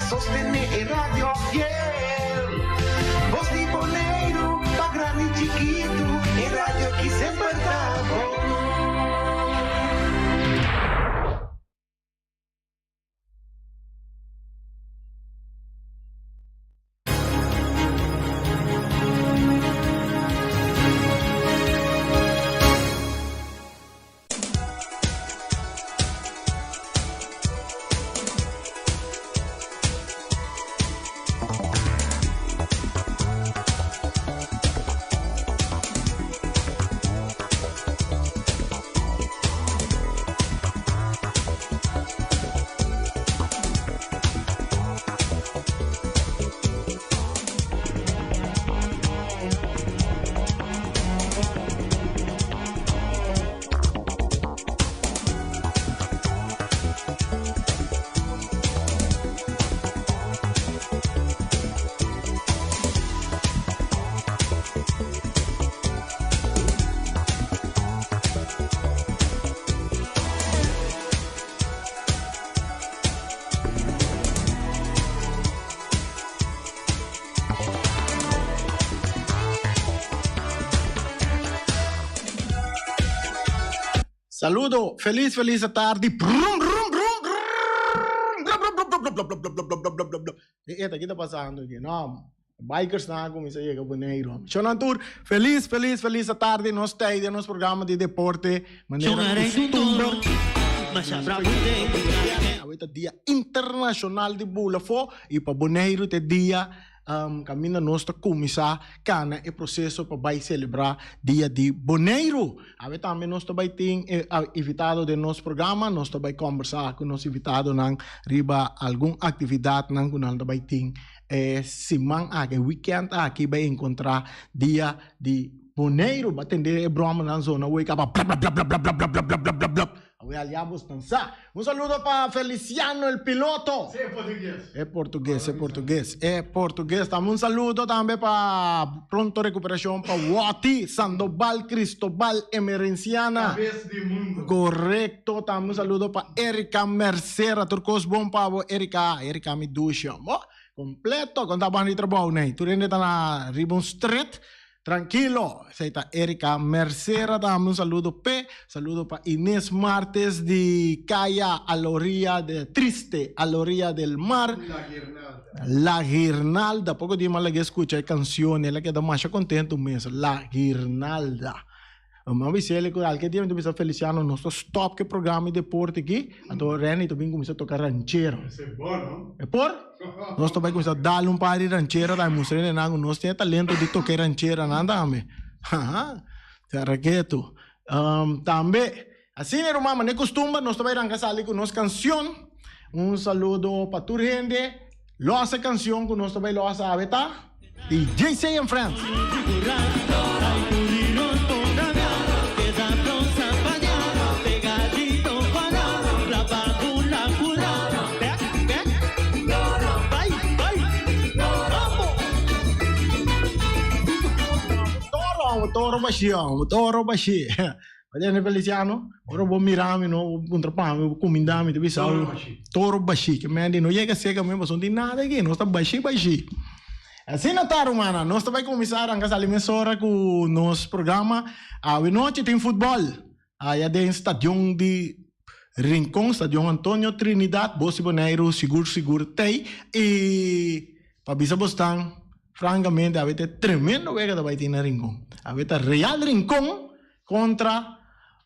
sostenere Radio Fiel. Voz de Boneiro, pa grande e chiquito, e radio que sempre tá bom. Saludo, feliz tarde. Eita, o que tá passando aqui? Não, bikers na começa a chegar Boneiro. Xonantur, feliz tarde. Nós temos no nosso programa de deporte. Maneira costumbre. Hoje é dia internacional de Bulafo e para Boneiro é dia caminho nós está começar cana e processo para vai celebrar dia de Boneiro. Aí também nós também tem invitado de nosso programa, nós também conversar com nosso invitado nan riba alguma atividade nan com nós também tem semana aqui weekend aqui vai encontrar dia de Boneiro, vai atender broma na zona wake up blá blá blá blá blá blá blá blá blá blá blá. Aliamos dançar. Un saludo para Feliciano, el piloto. Sí, portugués. Es portugués. También un saludo también para pronto recuperación para Wati, Sandoval, Cristobal, Emerenciana. Cabeza de mundo. Correcto. También un saludo para Erika Mercera, Turcos Bom Pavo, Erika mi ducha. Completo. Con taban ni trabajo, nei. Tu rende na Ribbon Street. Tranquilo, seita Erika Mercera, dame un saludo para Inés Martes de Calla a la orilla de Triste, a la orilla del mar. La Guirnalda, poco di mal que escucha canciones, la que da más contento mesmo, La Guirnalda. Vamos ver se alguém dia começar Feliciano nosso stop que programa de deporte aqui, então Reni também começa a tocar rancheiro. É bom, não? É por? Nós também começar a dar par de rancheiro, daí mostrando que nós temos talento de tocar rancheiro, não dá-me. Será que tu? Também, assim é uma maneira costuma, nós também arrancar ali com nossa canção. Um saludo para toda gente. Nossa canção que nós também lo sabe, tá? DJ Say and Friends. Toro baixi. Olha, Feliciano, ora vou mirar, não vou contrapar, vou comendar, me deve saber. Toro baixi, que me não chega cega mesmo, não tem nada aqui, nós estamos baixi. Assim não tá, Romana, nós também começar a casar emissora com o nosso programa. A noite tem futebol. Aí tem estádio de Rincón, estádio Antônio Trinidad, Bosi Boneiro, seguro tem. E para Bisa Bostang, francamente, avete tremendo vega da Baitina Rincón. Avete Real Rincón contra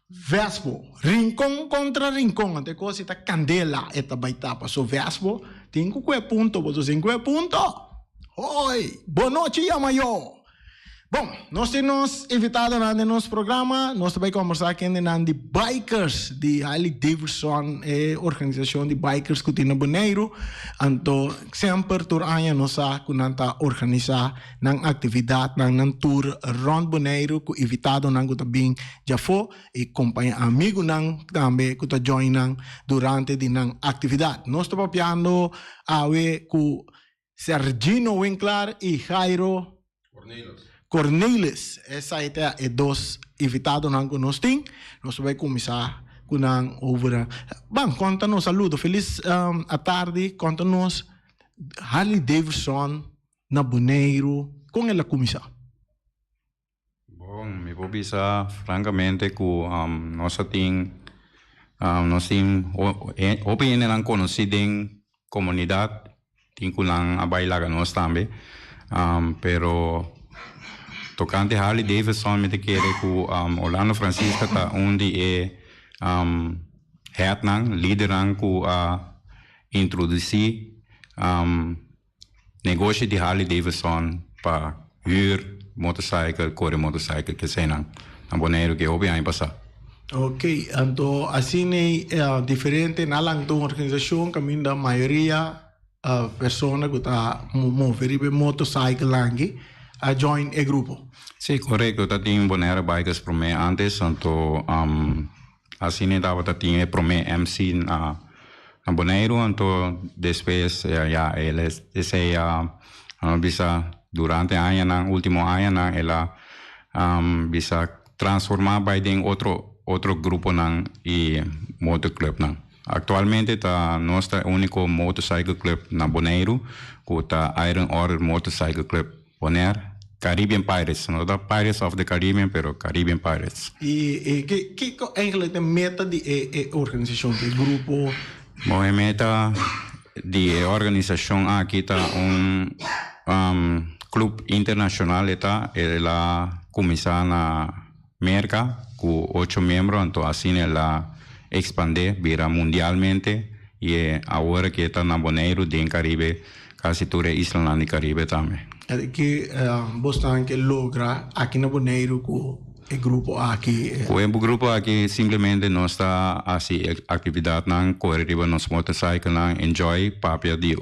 Vespo. Rincón contra Rincón. Ante cosa está candela esta baitapa. So Vespo, 5 puntos, vos 5 puntos. Oi, boa noite, Yamayo. Bom, nós temos invitado no nosso programa, nós também conversar aqui de bikers de Harley Davidson, organização de bikers que tem no Boneiro. Então, sempre por ano nós organizar uma atividade, uma tour rond Boneiro, com invitado que também já foi, e companhia amigo também que está joinando durante a atividade. Nós estamos piando com Sergino Winkler e Jairo Cornelis. Essa é dois invitados que nós temos. Nós vamos começar com over. Bom, conta-nos, saludo. Feliz à tarde. Conta-nos Harley Davidson na Bonaire com ela começar. Bom, me vou bisa francamente que nós temos opinião não conhecida em comunidade, tem que não abailar nós também, pero tocante Harley Davidson me te querer que Orlando Francisco tá onde é head nang líder nang que introduzir negócio de Harley Davidson para huur motorcycle, corre motorcycle que sei na Bonaire que houve aí passar. Ok, então assim é diferente na lang de organização que a maioria pessoas que está mover motorcycle lang a join e grupo. Sim, correto. Tá tinha Bonaire Bikers pro me antes, então assim estava tá tinha pro me MC na Bonaire, então depois já eles bisa durante ano na último ano na ela bisa transformar by den outro grupo na e motoclub na. Actualmente tá nosso único motorcycle club na Bonaire, que tá Iron Order Motorcycle Club Bonaire. Caribbean Pirates, não da Pirates of the Caribbean, pero Caribbean Pirates. E que eigenlijk de meta de organização, de grupo? Bom, a meta de organização aqui está clube internacional, ela começar na América com 8 membros, então assim ela expandir, vira mundialmente e agora que está na Bonaire, em Caribe, quase toda a isla do Caribe também. Que bostan que logra aqui na Bonaire com o grupo aqui. O grupo aqui simplesmente não está assim atividade não correriva nos motorcycle não enjoy papel de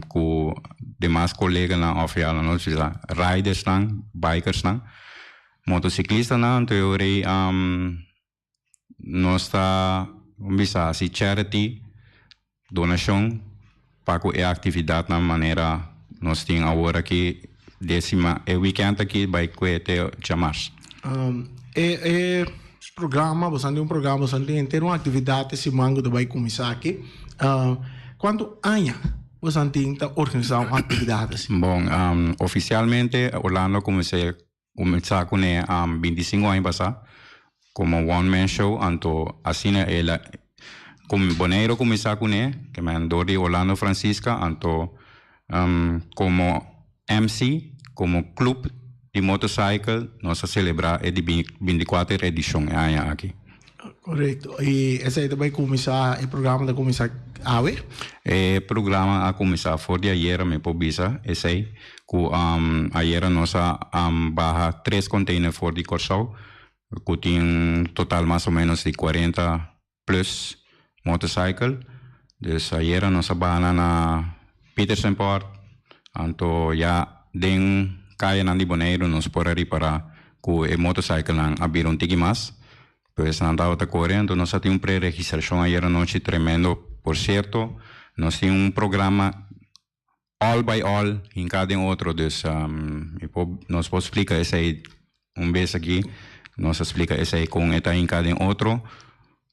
com demais colegas não oficial não riders não bikers não motociclistas não teoria não está bisa assim charity donação para a atividade na maneira nós temos agora aqui weekend aqui vai coete chamar. Programa, bastante programa, bastante inteiro uma atividade se mango vai começar aqui. Quanto anos você tem que organizar uma atividade assim? Bom, oficialmente Orlando começar com 25 anos passar como one man show, então assim ela como Bonaire começar com que me andou de Orlando Francisco, então como MC, como clube de motorcycle, nós celebrar a 24 edição aqui. Correto. E esse aí vai começar, o programa vai começar a ver? O programa a começar fora de ayer, me pobisa, esse aí, que ayer nós barra 3 containers fora de Corsau, que tem um total mais ou menos de 40 plus motorcycle. Então ayer nós barra na Peterson Port, então já den kaya na Bonaire nos pode reparar que o motorcycle não abrir tiki mais, pois não dá outra corrente, nós temos pré-registração ayer à noite tremendo, por certo, nós temos programa all by all em cada outro, então nós podemos explicar isso aí vez aqui, nós explica isso aí com eta em cada outro.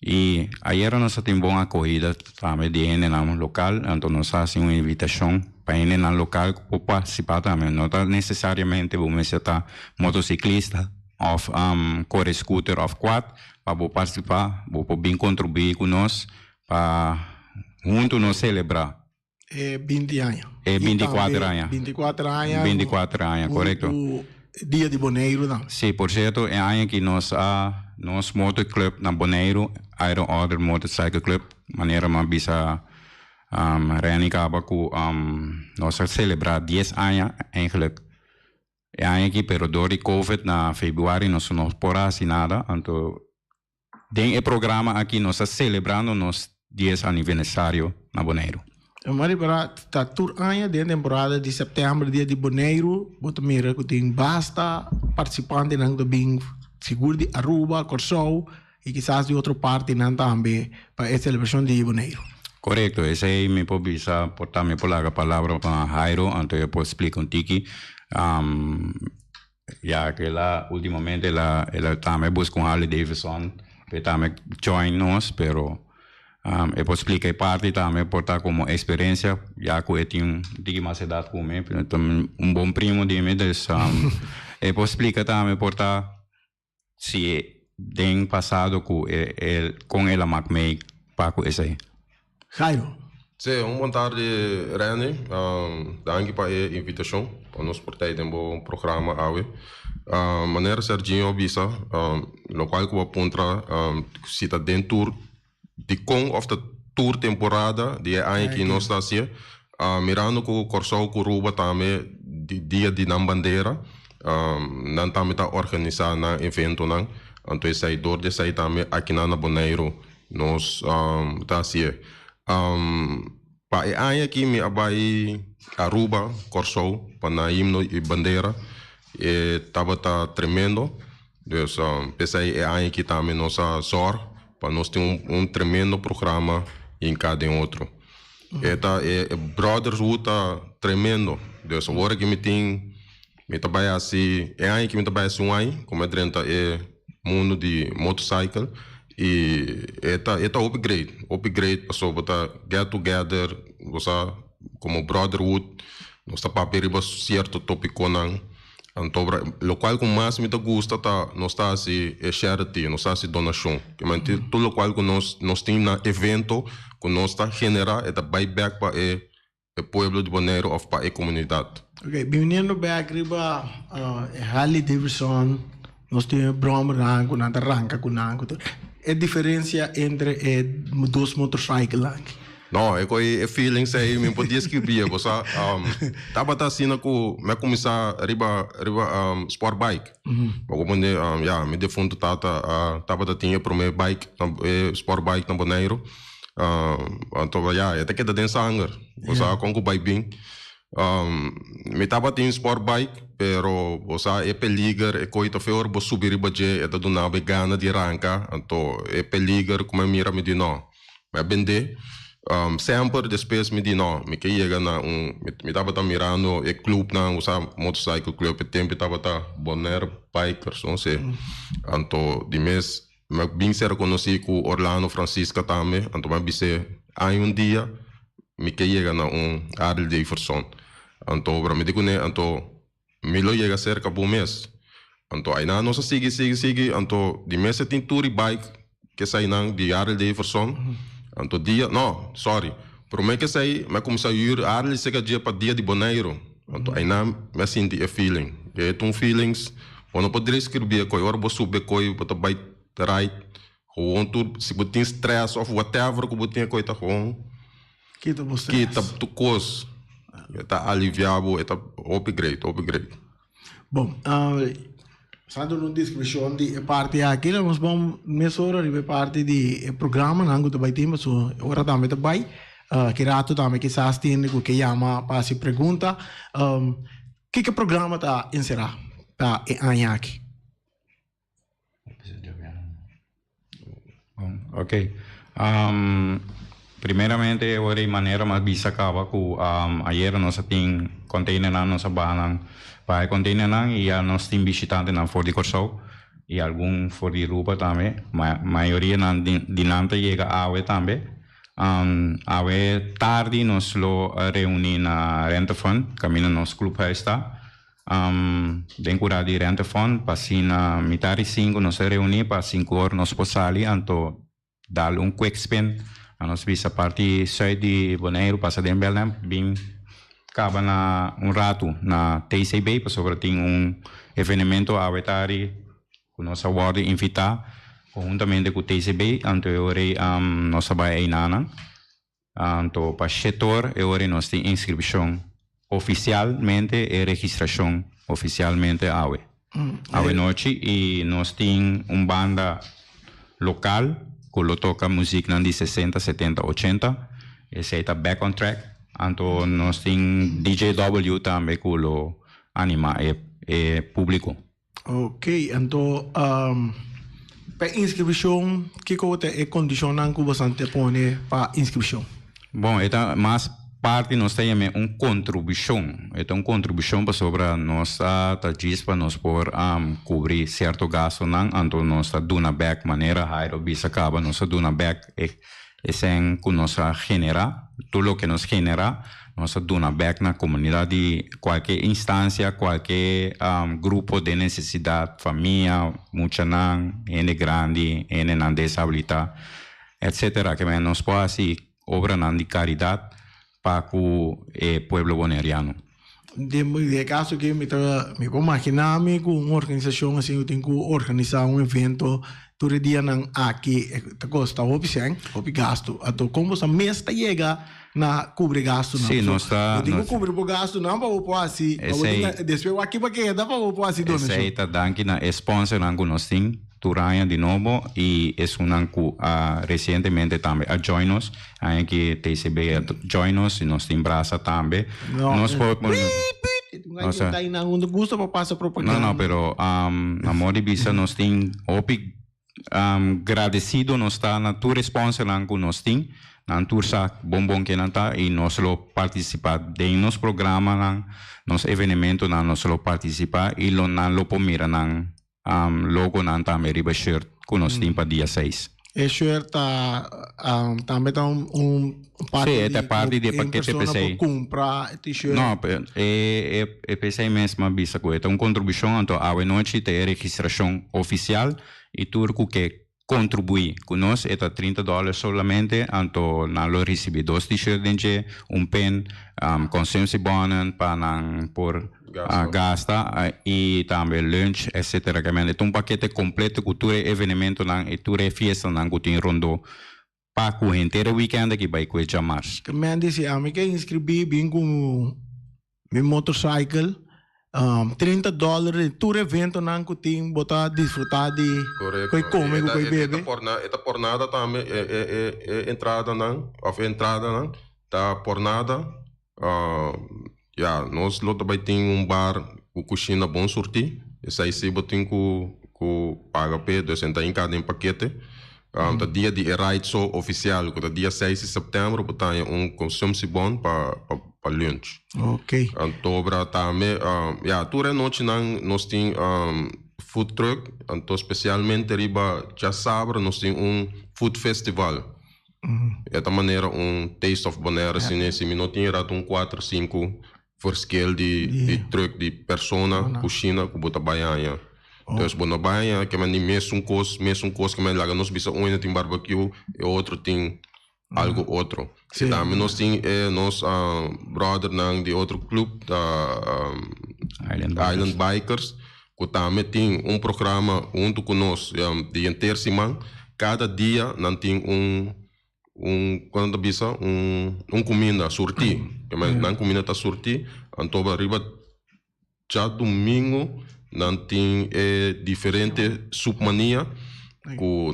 E ayer nós temos boa acolhida também de ene no local, então nós fazemos uma invitação para ene no local para participar também. Não está necessariamente vamos estar motociclista ou corre scooter ou quad para participar, para bem contribuir com nós para juntos nos celebrar. 20 anos. 24 anos. 24 anos. 24 anos, correto. O dia de Bonaire, não? Sim, por certo, é ano que nós motoclub na Bonaire, Iron Order Motorcycle Club, maneira uma bisa reanicaba com nós celebrar 10 anos eigenlijk. É ano que, pero door de COVID na februário nós não podemos nada, então tem o programa aqui nós celebrando nos 10 aniversário na Bonaire. Mas para estar tur anos dentro da temporada de setembro, dia de Bonaire, você mira que tem basta participantes não bem seguro de Aruba, Corsau e quizás de outra parte não também para a celebração de Bonaire. Correto, esse aí me pode bisa portar me polar a palavra para Jairo, então eu posso explicar um tiki. Já que ela ultimamente ela também busca Harley Davidson, para também join nós, pero E posso explicar parte também por estar como experiência, já que eu tenho mais idade como eu, bom primo de mim, e posso explicar também por estar se tem passado com ele MacMay para esse aí. Jairo. Sim, boa tarde, Rani. Danke para a invitação. Nós portamos um programa hoje. Maneira Serginho Bisa, no qual eu aponta cita dentro de com of the tour temporada de ano que nós está assim, mirando com o Corsol com Ruba também de dia de nan bandeira, nan também tá organizar na evento nan, então esse aí dor de sair também aqui na Bonaire nós tá assim. Pa ano aqui me abai Aruba Corsol para na himno e bandeira e tava tá tremendo, dus pensei ano que também nossa sorte para nós ter tremendo programa em cada outro. Brotherhood tá tremendo. Dus agora que me trabalha assim, aí que me trabalha assim, como é dentro mundo de motorcycle e tá upgrade, pessoa tá get together, você como brotherhood, nós tá para perigo certo tópico não. Então, o qual com mais me gusta tá nós tá assim charity, nós tá assim donação, que manter tudo o qual que nós tem na evento, que nós tá generar é buyback para o povo de Bonaire ou para a comunidade. Ok, bem-vindo back riba Harley Davidson, nós temos Brom Rango, nada arranca com Rango. É diferença entre dois motorcycles lá. Não, é que feelings aí, me podia escrever, você tava assim com me começar riba sport bike. Como me defunto tava tinha para meu bike, sport bike na Bonaire. Então até que da sangue, você com o bike bem. Me tava tinha sport bike, pero você é peligar, é coisa feor, você subir riba je, é do nabe gana de arranca, então é peligar como mira me de não. Me vender sempre depois me diz não, me que chega na me tava mirando o clube na usa motorcycle club, tempo tava Bonaire bikers, não sei. Então de mês me bem ser conheci com Orlando Francisca também, então me disse aí dia me que chega na Harley Davidson. Então para me digo né, então me lo chega cerca bom mês. Então aí na nossa sigue, então de mês tem tour bike que sai na de Harley Davidson. Então dia, não, sorry. Por mim que sai, me começar a ir Harley chega dia para dia de Bonaire. Então aí na me senti a feeling. É feelings, quando poderia escrever coi, ora vou subir coi, vou vai right. Ou tudo, se botin stress of whatever que botin coi tá com. Kita você. Kita tu cos. Tá aliviado, tá upgrade. Bom, Sando na descrição de parte aqui, nós vamos mesura de parte de programa, não que vai ter, mas agora também vai. Que rato também que se tem que chama para se pergunta, que programa tá encerrar tá aqui. Ok. Primeiramente, eu de maneira mais bisa acaba que ayer nós tem container na nossa bana. Para container e a nós tem visitante na Ford Corsol e algum Ford Ruba também. Maioria na dinanta chega a também. Ave tarde nós lo reuni na Rentefond, caminho nos clubhuis está. Den cura de Rentefond, passina metade 5 nós reuni para 5 horas nós posali, então dar quick spin. A nós visa parte sul de Bonaire, passa de Belém, bem acaba na rato na TCB, para sobre tem evento a vetari com nossa ward invitar conjuntamente com o TCB, então eu nossa vai aí nana, então para setor eu nós tem inscrição oficialmente e registração oficialmente ave noite e nós tem banda local que lo toca música de 60, 70, 80 esse está back on track. Então, nós temos DJW também que lo anima e público. Ok, então, para inscrição, que é a condição que você põe para inscrição? Bom, esta mais parte nós temos contribuição. É uma contribuição para sobre nossa tagis para nós por cobrir certo gasto, então nós está dando back maneira, Jairo bisa acaba, nós está dando back esen que nos genera, todo lo que nos genera, nos dona back na comunidad de cualquier instancia, cualquier grupo de necesidad, familia, mucha nan, ene grande, ene nan disabilitad, etcétera, que nos puede así obra nan de caridad para el pueblo boneriano. De caso que me imaginar com uma organização assim, eu tenho que organizar um evento todo dia aqui, custa hobby gasto, então como essa mês chega na cobrir gasto não. Sim, não está. Eu tenho que cobrir o gasto não para o assim, depois aqui para que dá para o assim dona. Essa aí tá dando na sponsor nango nós tem Turaya de novo e é um nango recentemente também a Join Us, aí que TCB Join Us e nós tem braça também. Nós podemos não, pero amor de visa nós tem agradecido nós está na tua sponsor nango nós tem na tua sac bombom que não tá e nós lo participar de nos programa nos evento nós lo participar e lo nan lo pomira nan logo nan também riba shirt que nós tem para dia 6. E shirt também tá parte é parte de paquete PC. Comprar t-shirt. Não, é PC mesmo bisa ko é contribuição então a noite tem registração oficial e turco que contribuir conosco é $30 solamente então nós recebemos 2 t-shirts pen consumption bonus para por gasta e também lunch etc. Então paquete completo cultura evento e ture fiesta que tem rondo para o inteiro weekend que vai com o jamás. Que me disse a mim que inscrevi bem com meu motorcycle $30 todo evento que tem botar desfrutar de comer com bebê. Esta por nada também é entrada não, of entrada não, tá por nada. Nós lá também tem bar com cozinha bom sortir. Esse aí se botem com paga p 200 em cada paquete. Tá dia de ride so oficial, que tá dia 6 de setembro, botar consumo bom para lunch. Ok. Antobra também, toda noite nós tem food truck, então especialmente riba já sábado nós tem food festival. De maneira taste of Bonaire, se não tem rato 4, 5 verschil de truck de persona, cozinha, que bota baiana. Então, bona baia, que man mesmo cos que man laga nós bisa tem barbecue e outro tem algo outro. Sim. Também nós tem nós brother nang de outro clube Island Bikers, que também tem programa junto conosco de inteira semana. Cada dia não tem quando bisa comida sortir, que man não comida tá sortir, então arriba já domingo não tem diferente submania,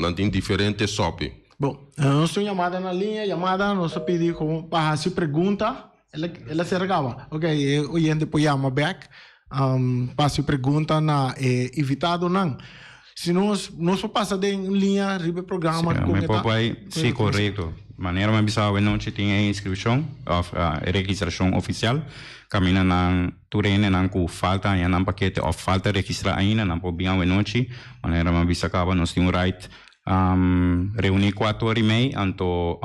não tem diferente sopa. Bom, nós temos chamada na linha, nós pedimos como para se pergunta, ela se regava. Ok, o gente pode chamar back, para se pergunta na evitado não. Se nós passa de linha, ribe programa. Sim, correto. Maneira mais bizarra, não tinha inscrição, registração oficial. Camina na turene na ku falta ainda na paquete ou falta registrar ainda na pobinha a noite. Maneira mais bizarra, nós temos right reunir 4h30, então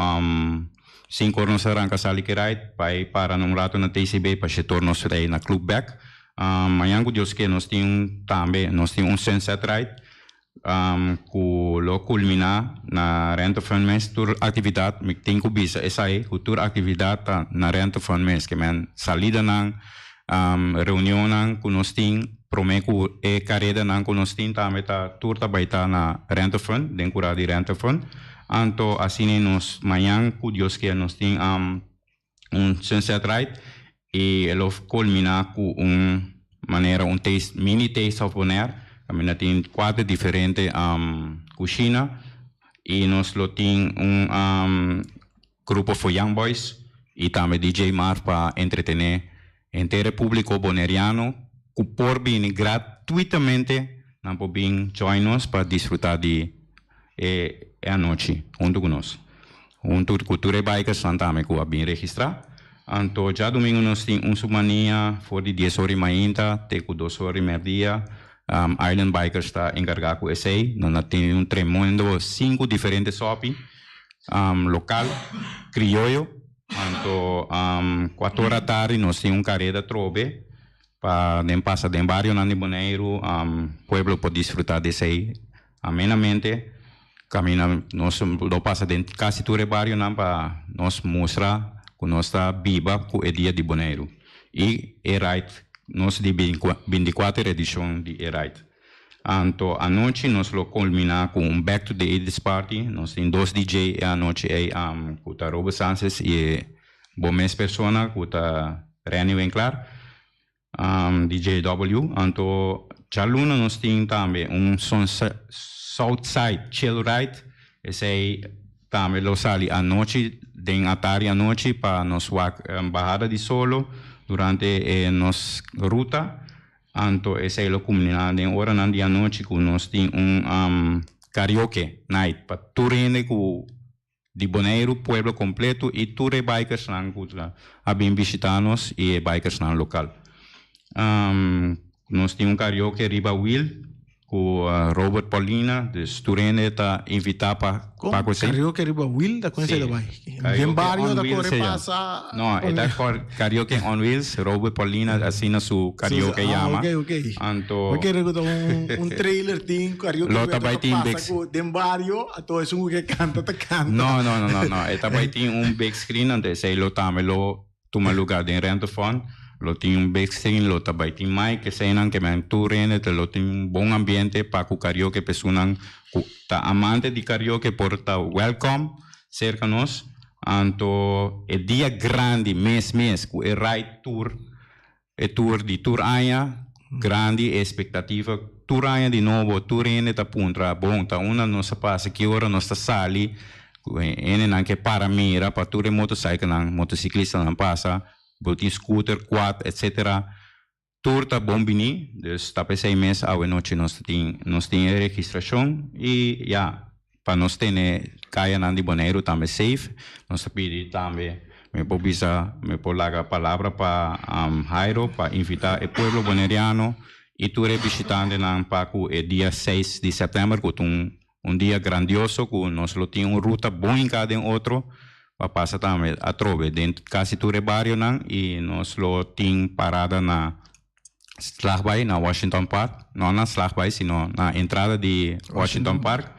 5 horas nós arranca sali que right, vai para num rato na TCB para se tornar aí na club back. Amanhã com Deus que nós temos também sunset right. Que lo culmina na renta fund mês tur atividade me tem que bisa essa aí tur atividade na renta fund mês que men salida na reunião que nós tem prometo carreira na que nós tem também tá tur tá baita na renta fund dentro de renta fund então assim nós amanhã com Deus que nós tem sunset right e lo culmina com maneira taste mini taste of Bonaire. Kami tem 4 diferentes cozinhas e nós tem grupo for young boys e também DJ Mar para entretener inteiro público boneriano que por vir gratuitamente não podem join nos para desfrutar de a noite junto conosco. Junto cultura bikers também que bem registrar. Então já domingo nós tem submania for de 10 horas ainda, até 2 horas meia. Island Bikers está encarregado com esse aí, nós temos tremendo 5 diferentes shopping, local, criollo. Anto 4 horas tarde nós temos carrera trobe para nem passar de barrio na Bonaire, pueblo pode desfrutar desse aí amenamente. Camina nós do passa de quase todo barrio não para nós mostrar que nós está viva com o dia de Bonaire. E right nós de 24 edição de right. Anto a noite nós lo culmina com um Back to the 80s Party. Nós temos 2 DJ a noite com o Robo Sanchez e boas pessoas com o Reni Winkler, DJ W. Anto a luna nós temos também Southside Chill Ride. Esse aí também lo sali a noite, den atari a noite para nós bajada de solo durante nossa ruta. Anto esse é o comunidade em hora na dia noite que nós temos karaoke night para turene com de Bonaire pueblo completo e ture bikers nan a bem visitanos e bikers nan local. Nós temos karaoke riba Will com Robert Paulina de turene ta invitar para karaoke riba Will da conhece da bike. Em barrio da corre passa. No, é karaoke on wheels. Robert Paulina assina su karaoke llama. Okay. Anto. Okay, recuerdo trailer ting karaoke. Lota baiting passa com dem barrio, ato es un que canta ta canta. No. Eta baiting big screen ante sei lo tamelo tuma lugar de rentofon. Lo tem big screen, lo tabaiting mic, que sei nan que men turene, te lo tem bom ambiente para ku karaoke personan ta amante di karaoke porta welcome cerca nos. Anto e dia grande mês ku e ride tour di tour aia grande expectativa tour aia di novo turene ta puntra bom ta una non sa passa che ora non sta sali e anche para mira para tour motorcycle nan motociclista nan passa botin scooter quad etc. Tour ta bombini dus ta per 6 meses a noche nos tem registração e para nós ter caia na de Bonaire também safe. Nós pedimos também me pode lagar a palavra para Jairo para invitar o pueblo bonaeriano e tu visitando na Paco o dia 6 de setembro com dia grandioso que nós lo tem uma ruta boa em cada outro para passar também a trove dentro quase todo barrio nan e nós lo tem parada na Slagbay na Washington Park, não na Slagbay sino na entrada de Washington Park.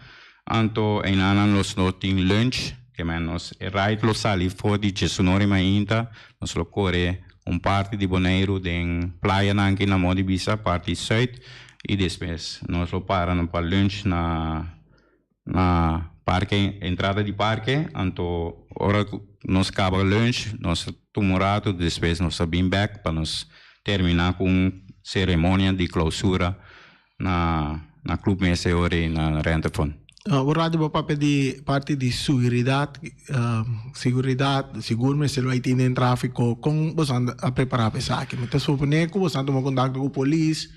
Anto em anan los no ting lunch que menos right lo sali for di Jesonori mainta nos lo corre parte de Bonaire den playa nanki na modi bisa parte sud e depois nos lo paran para lunch na parque entrada de parque anto ora nos acaba lunch nos tumurato depois nos bem back para nos terminar com cerimônia de clausura na club Meseore na Rentefon. Vorrei papà di parte di seguridad, seguro se lo hai in traffico con bosando a preparare pesare che mette su neco bosando mo contatto con police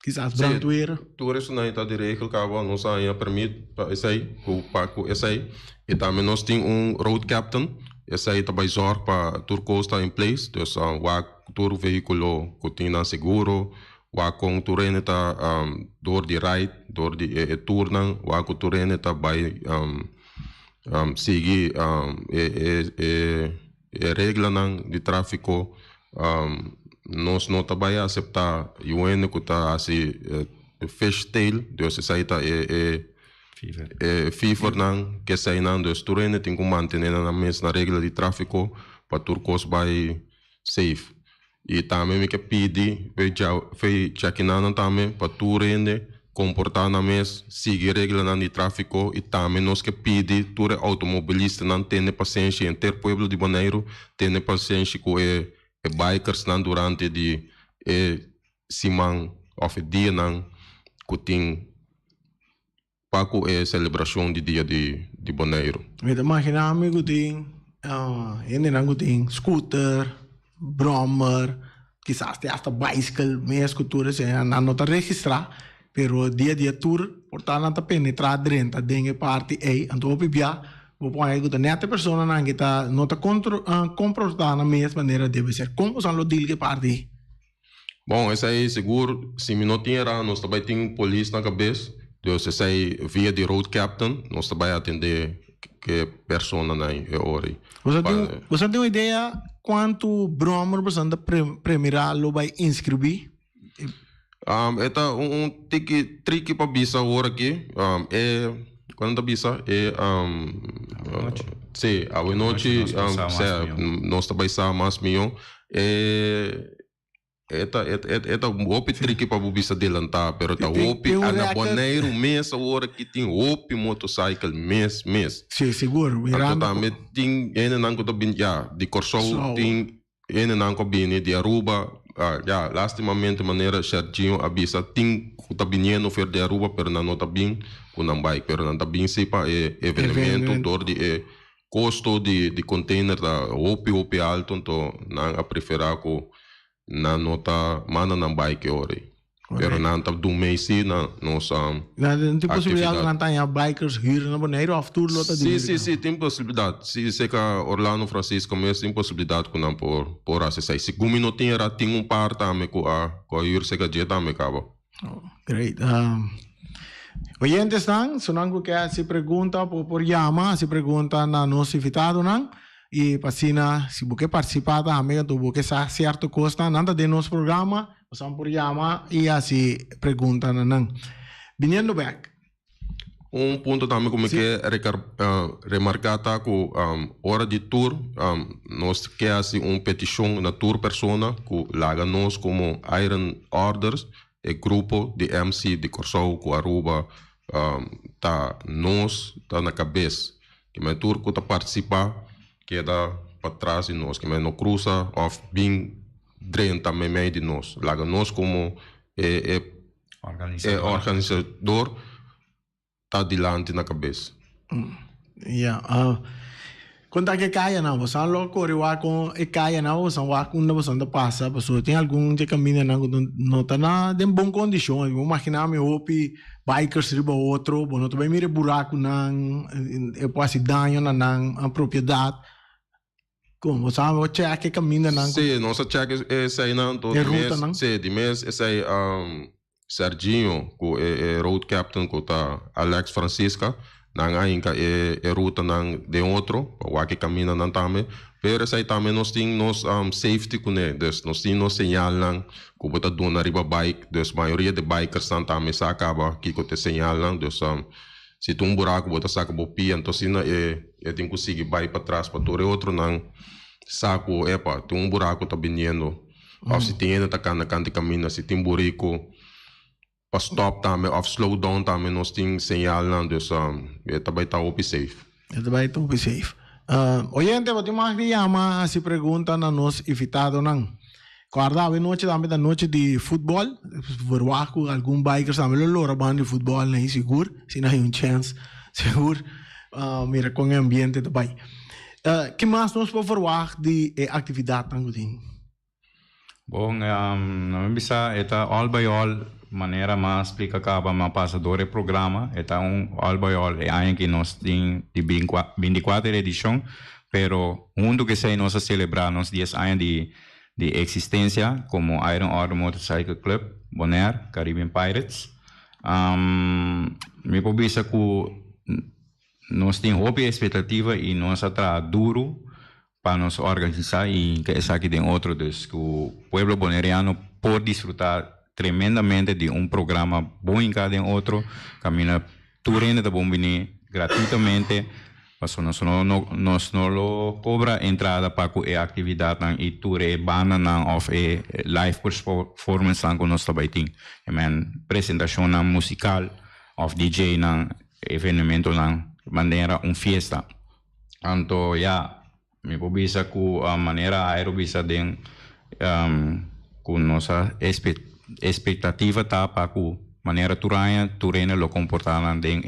quizás brandweer tu isso na ita de regel cabo não sai permit para essay com essay e também nós tem road captain essay também zorg para tour costa in place dus wa tour veículo cotina seguro wa com turene ta door die ride door die tour nan wa com turene ta by seguir regla nan de tráfico nós não trabalha aceitar UN que tá assim fishtail dus sai ta fever nan que sai nan dus turene tem que manter na mesma regla de tráfico para turcos by safe e também me que pedi fei check-in também para tu rende comportar na mes seguir regra de tráfico e também nós que pedi tu automobilista não tem paciência em ter pueblo de Bonaire tem paciência com bikers não durante de semana ou dia não que tem para com celebração de dia de Bonaire. Me imagina amigo tem não tem scooter brommer, quizás hasta bicycle, meias culturas, não está registrar, pero dia a dia tour, portanto, não está penetrar dentro da parte então pibia, vou pôr aí que neta pessoa não está não está comportar na mesma maneira deve ser. Como são os deal que parte? Bom, esse aí seguro, se me não tinha nós também tem polícia na cabeça, então esse aí via de road captain, nós também atender que persona na ori. Você tem uma ideia quanto broma você anda premirar vai inscrever? Eta tricky para bisa hora aqui. Quando bisa sim, a noite nós também sa mais milhão. Eta opi tricky para bisa delantar, pero ta opi ana boneiro mês a hora que tem opi motorcycle mês. Sim, seguro. Então também tem nanco to bin de Corsol tem nanco bini de Aruba. Lastimamente maneira certinho avisa tem tá binhando fer de Aruba pero não tá bem com não bike pero não tá bem se pa evento dor de custo de container da opi alto então não a preferar com na nota mana não bike ori pero não tá do mês se na nossa não tem possibilidade de cantar bikers hier na Bonaire of tour lota de sim tem possibilidade se seca Orlando Francisco mesmo tem possibilidade com não por acessar se como não tinha tem par também com a ir seca dia também acaba great oyentes están sonando que se pergunta por llama se pergunta na nosso invitado não e passina se você participar também tu você sabe certo costa nada de nosso programa passamos por llama e assim pergunta não vindo back ponto também como que remarcar tá com hora de tour nós que assim petição na tour persona que laga nós como Iron Orders e grupo de MC de Corsol com Aruba tá nós tá na cabeça que mais tour que tá participar que dá para trás de nós, que não cruza of bem dentro também meio de nós. Laga nós como organizador está diante na cabeça. Quando que caia não, você não correu com e caia não, você vai quando você anda passa, você tem algum de caminho não tá na de bom condição. Eu imaginar me opi bikers riba outro, bom, não também mire buraco não, é quase dano na propriedade. Como sabe, o check caminha não? Sim, nossa check é sair não, todo mês. Sim, de mês é sair Serginho, que é road captain, que tá Alex Francisca, não ainda é ruta não de outro, o que caminha não também. Pero sai também nós temos safety com ele, dus nós temos señal não, que bota dona riba bike, dus maioria de bikers não também se acaba que com te señal não, dus se tu buraco bota saca bopi, então se não tem que conseguir vai para trás para todo outro não saco tem buraco tá vindo, ou se tem ainda tá na canto caminho, se tem buraco para stop também, ou slow down também nós tem señal não, dus também tá op safe. Também tá op safe. Oyente, você mais llama se pergunta na nosso invitado não. Guardava noite também da noite de futebol, ver com algum biker também lo band de futebol nem seguro, se não há chance, seguro. Mira com o ambiente também. Que mais nós podemos ver de atividade tanto tem? Bom, não bisa eta all by all maneira mais explica acaba mas passador programa eta all by all é aí que nós tem de 24 edição, pero mundo que sei nós celebrar nos 10 anos de existência como Iron Order Motorcycle Club, Bonaire, Caribbean Pirates. Me pobisa que nós temos uma expectativa e nós está duro para nos organizar e que essa aqui tem outro, dus que o pueblo bonaireano pode desfrutar tremendamente de programa bom em cada outro, caminha turene da bombini gratuitamente. Nós não lo cobra entrada para a atividade e ture banda não of live performance não que nós também tem. Apresentação musical of DJ não evento não maneira fiesta. Então me pobisa com a maneira aerobisa den com nossa expectativa tá para com maneira turena lo comportaran den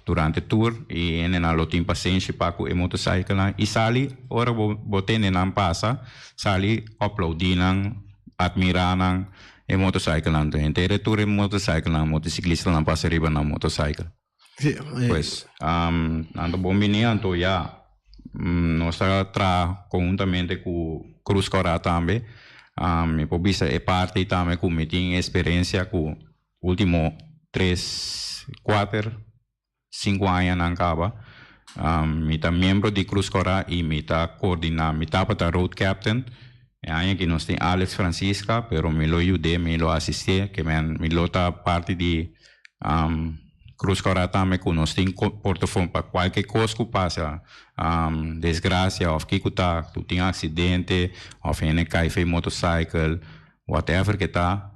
durante tour e ena lo tem paciência para com motorcycle e sali ora botene nan passa sali uploadi nan admirar nan motorcycle nan inteira tour motorcycle nan motociclista nan passa riba nan motorcycle. Pues ando bombini anto nós tra conjuntamente com Cruz Cora também me pobisa é parte também com me tem experiência com último 3, 4, 5 anos na caba mita membro di Cruz Cora y mita coordina, mita pata road captain. E anche che nos tem Alex Francisca, pero me lo ayudé, me lo asistí, que me lo ta parte di Cruz Cora também que nos tem portafone para qualquer coisa que passa, desgraça, ou que tu tem acidente, ou que cai foi motorcycle, whatever que tá,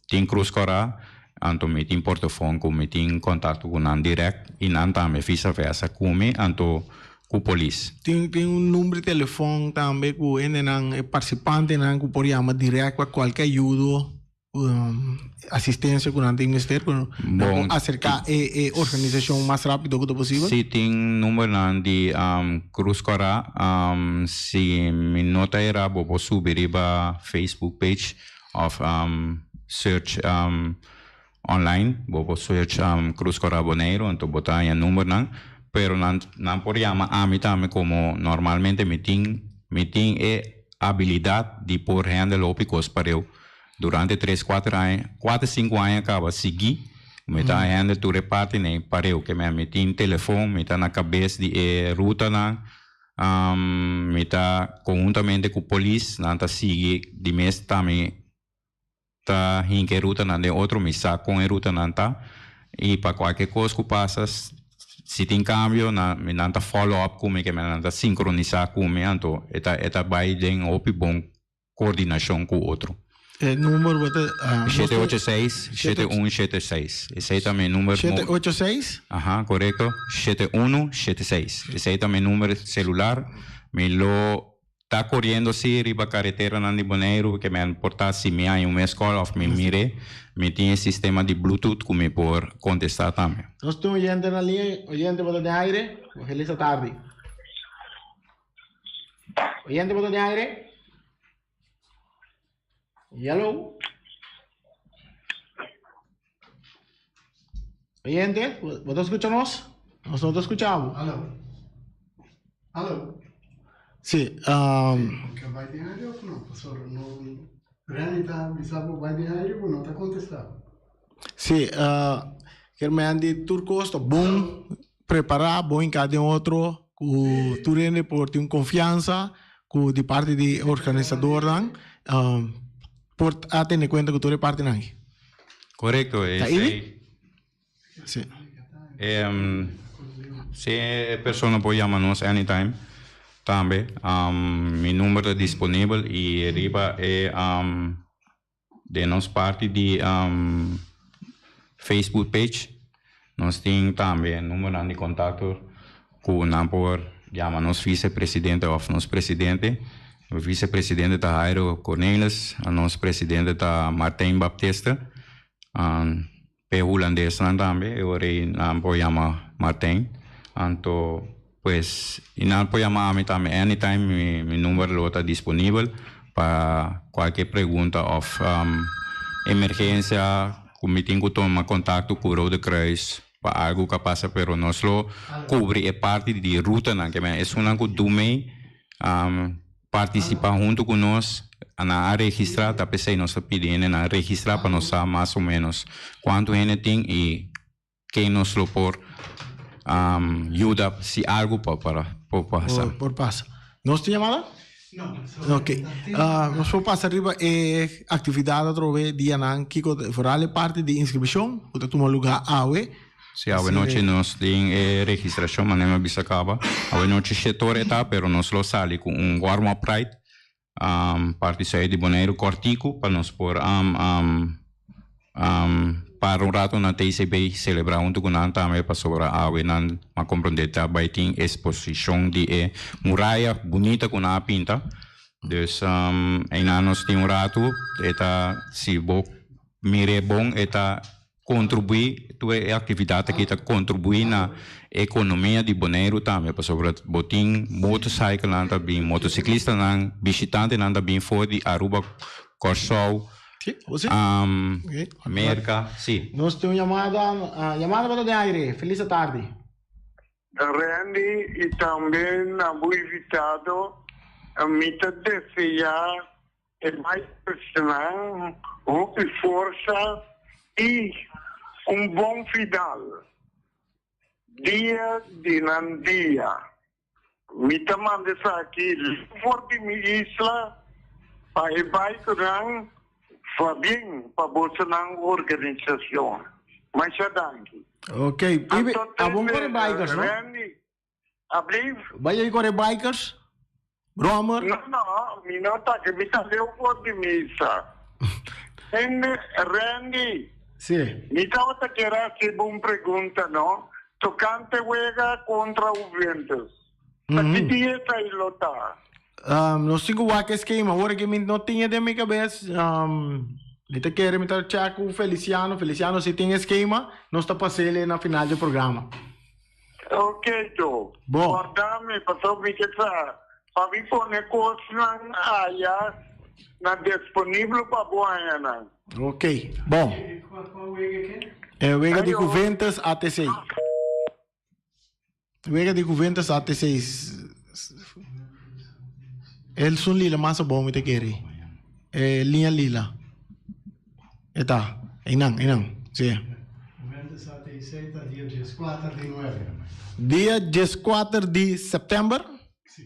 tem Cruz Cora, então me tem portafone, me tem contato com um direct, e não também vice-versa, comigo, então com polícia. Tem número de telefone também que o participante que pode chamar direto para qualquer ajuda, assistência com o ministério, acercar a organização mais rápido que possível. Sim, tem número de Cruz Cora, se me nota era, vou subir para Facebook page of search online, vou search Cruz Cora Bonaire, então botar o número não. Pero não pode chamar a mim também como normalmente me tem habilidade de pôr handle opicos para eu durante 3, 4 anos, 4, 5 anos acaba seguir me tá handle tu reparte nem para eu que me tem telefone, me tá na cabeça de ruta na me tá conjuntamente com polícia, não tá seguir de mês também tá em que ruta não de outro me saca com a ruta não tá e para qualquer coisa que passa se tem cambio, me nanta follow-up comigo, me nanta sincronizar comigo, então eta vai den op bom coordenação com o outro. Número 786-7176. Esse é também número... 786? Aham, correto. 7176. Esse é também número celular. Me lo está correndo se riba carretera nandi Bonaire, que me importa se me há uma escola ou me mire, me tem sistema de Bluetooth que me por contestar também. Nós temos oyente na linha, oyente bota de aire, feliz tarde. Oyente bota de aire. Hello. Oyente, ¿vos escuchamos? Nosotros escuchamos. Alô? Sí. Que vai de aire ou não? Pastor, não... Realmente, bisabo vai de aire ou não? Está contestado. Sí, que me han dicho turcos, está bom, preparar, bom em cada outro, que tu rende por ter confiança, que de parte de organizador, por a tener cuenta que tu eres parte não. Correto, esse Sí. se a pessoa pode chamar-nos anytime, também, meu número é disponível e riba é de nossa parte de Facebook page. Nós temos também número de contato com o por chamar-nos vice-presidente ou nosso presidente. O vice-presidente está Jairo Cornelis, o nosso presidente está Martin Baptista, holandês também, eu não posso chamar Martin. Então, pues, e não pode chamar a mim também, anytime, meu número está disponível para qualquer pergunta ou emergência, como tenho que tomar contato com o Rode Kruis, para algo que passa, pero nós lo cobre a parte de ruta, que é uma que do meio, participar junto com nós, na registrar, tá pensei nós pedindo na registrar para nós saber mais ou menos quanto gente tem e quem nos lo por ajuda se algo por passar. Por passa. Nós tem chamada? Não. Ok. Nós vamos passar arriba atividade através de Anang, que fará parte de inscrição, que toma lugar awe. Se a noite nós tem registração, mas não bisa acaba. A noite setor está, pero nós lo sale com warm-up ride. Parte sair de Bonaire cortico para nós por para rato na TCB celebrar junto com nós também para sobre a não a compreender também tem exposição de muralha bonita com a pinta. Dus ainda nós tem rato eta se bo mire bom eta contribuir tua atividade que está contribuindo na economia de Bonaire também, para sobre botin motorcycle nanda bem motociclista nanda visitante nanda bem for de Aruba Corsol Merca, sim. Nós temos chamada de aire. Feliz tarde. Randy e também fui invitado a mita desejar mais personal, força e bom final. dia dinandia. Mita manda aqui for de isla para vai kurang fabing para nang organização. Mas já danke. Ok. Abon kore bikers, no? Abliv? Vai aí kore bikers? Bromer? Não, me nota que me tá deu for de missa. Randy. Sim. Me tava a querer se bom pergunta, não? Tocante juega contra o Ventus. Que dia está aí lota? Nós temos o esquema, agora que não tinha de minha cabeça. Nita quer me dar check com o Feliciano. Feliciano, se tem esquema, nós está passando na final do programa. Ok, Joe. Bom. Guardame, passou me que sa. Para mim pôr negócio na área, na disponível para boa na. Ok. Bom. Qual wege que? É o Vega de Juventus AT6. Vega de Juventus AT6. El sun lila masa bom te queri. Linha lila. Eta. Inang. Sim. Juventus AT6 dia 14 de novembro. Dia 14 de setembro.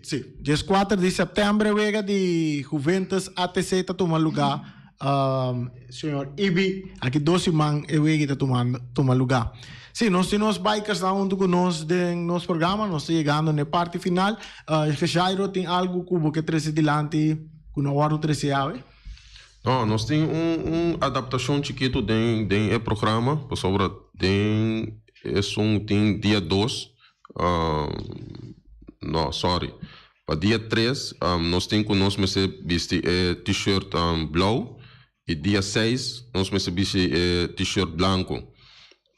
Sim. 14 de setembro Vega de Juventus AT6 tá tomando lugar. Senhor Ibi, aqui 12 man e Vega tá tomando lugar. Sim, nós temos bikers lá junto conosco no nosso programa, nós estamos chegando na parte final. Que Jairo tem algo que trazer adiante, que não hora trazer ave? Não, nós temos adaptação chiquito do programa, por sobre tem dia 2, não, sorry, para dia 3, nós temos conosco esse t-shirt blue, e dia 6, nós temos esse t-shirt branco.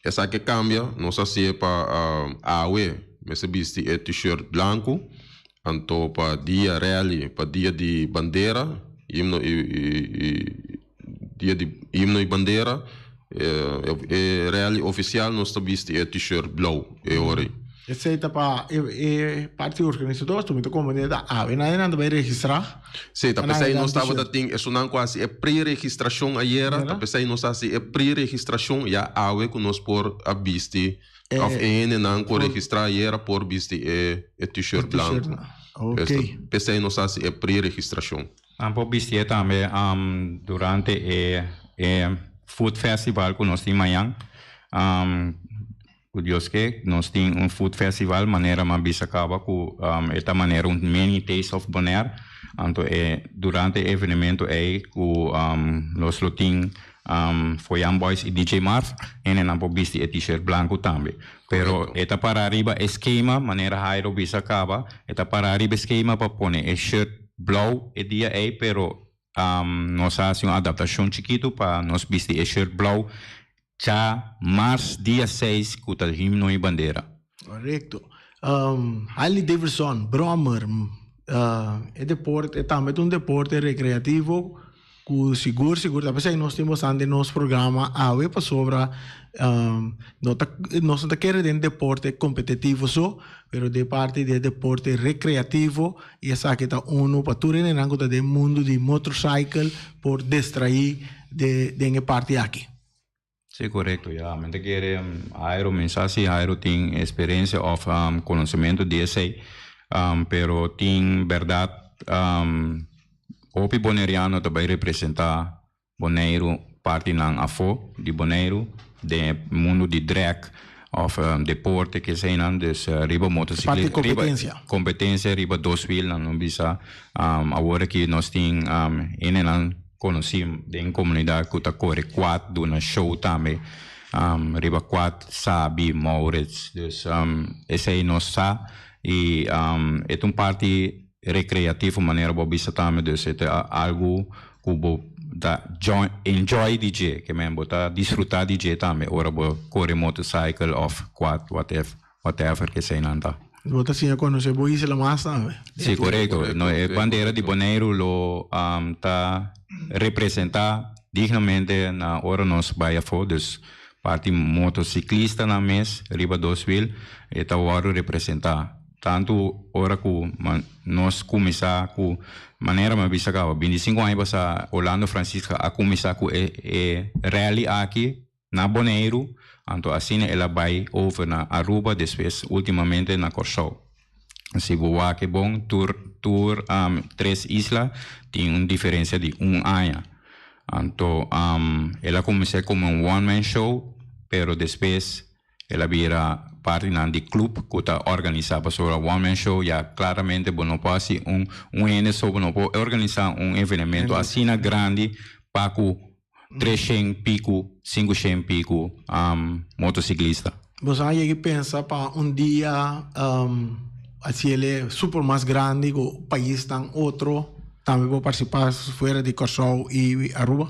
Essa que cambia, nós assim para AUE, mas viste t-shirt branco, então para dia rally, para dia de bandeira, dia de himno e bandeira, rally oficial, nós viste t-shirt blue, Essa é para parte organizadora, tu me tocou como da AUE, não vai registrar? Sim, tá pensei nós estava da ting, isso não quase pré-registração aí tá pensei nós assim pré-registração já AUE que nós por a viste of não por registrar aí por viste t-shirt branco. Ok. Pensei nós assim pré-registração. Por viste também durante food festival que nós temos amanhã. Curioso que nós temos food festival maneira mais bisa acaba com esta maneira mini taste of Bonaire. Então durante o evento nós temos foi Boys e DJ Marv e não pode vestir t-shirt branco também. Pero esta para arriba esquema maneira Jairo bisa acaba. Esta para arriba esquema para pôr shirt blue e dia pero nós fazemos uma adaptação chiquito para nós vestir shirt blue. Já março, dia 6, com o himno e bandeira. Correto. Harley Davidson, Bromer, é deporte, é também deporte recreativo, com seguro, talvez aí nós temos no nosso programa, para sobre, nós não queremos deporte competitivo só, mas de parte de deporte recreativo, e essa aqui está para tudo em ângulo do mundo de motorcycle, por distrair de parte aqui. Sí, correcto. Ya, mente quiere Aero mensaje, Aero tiene experiencia of conocimiento de ese, pero tiene verdad, Opi Boneriano também representa Bonaire, parte ng AFO de Bonaire, de mundo de drag, of deporte que se nan, dus riba motocicleta, competência, riba 2 wheel, não bisa, agora que nós tem conhecemos em comunidade que está corre 4 do na show também riba 4 sabe Maurits dus esse aí nós sa e é parte recreativo maneira bobisa também dus é algo que da enjoy DJ que mesmo botar desfrutar DJ também ora bo corre motorcycle off 4 whatever que sei nanta. Você sim conhece bois la massa. Sí, correcto. No, bandeira de Bonaire lo tá representar dignamente na hora nos baia fodos parte motociclista na mês riba 2 wheel e tá hora representar tanto hora que nós começar com maneira mais bisa ka 25 anos a Orlando Francisco a começar com rally aqui na Bonaire Anto assim ela vai over na Aruba, depois ultimamente na Corsou. Se voar que bom, tour 3 islas tem diferença de ano. Então, ela começou como one-man show, pero depois ela vira parte de clube que está organizado sobre one-man show. Já claramente, não pode ano sobre não pode organizar evento assim grande para 300 pico, 500 pico motociclista. Você aí pensa para dia assim ele é super mais grande que o país tem outro, também vou participar fora de Corsou e Aruba?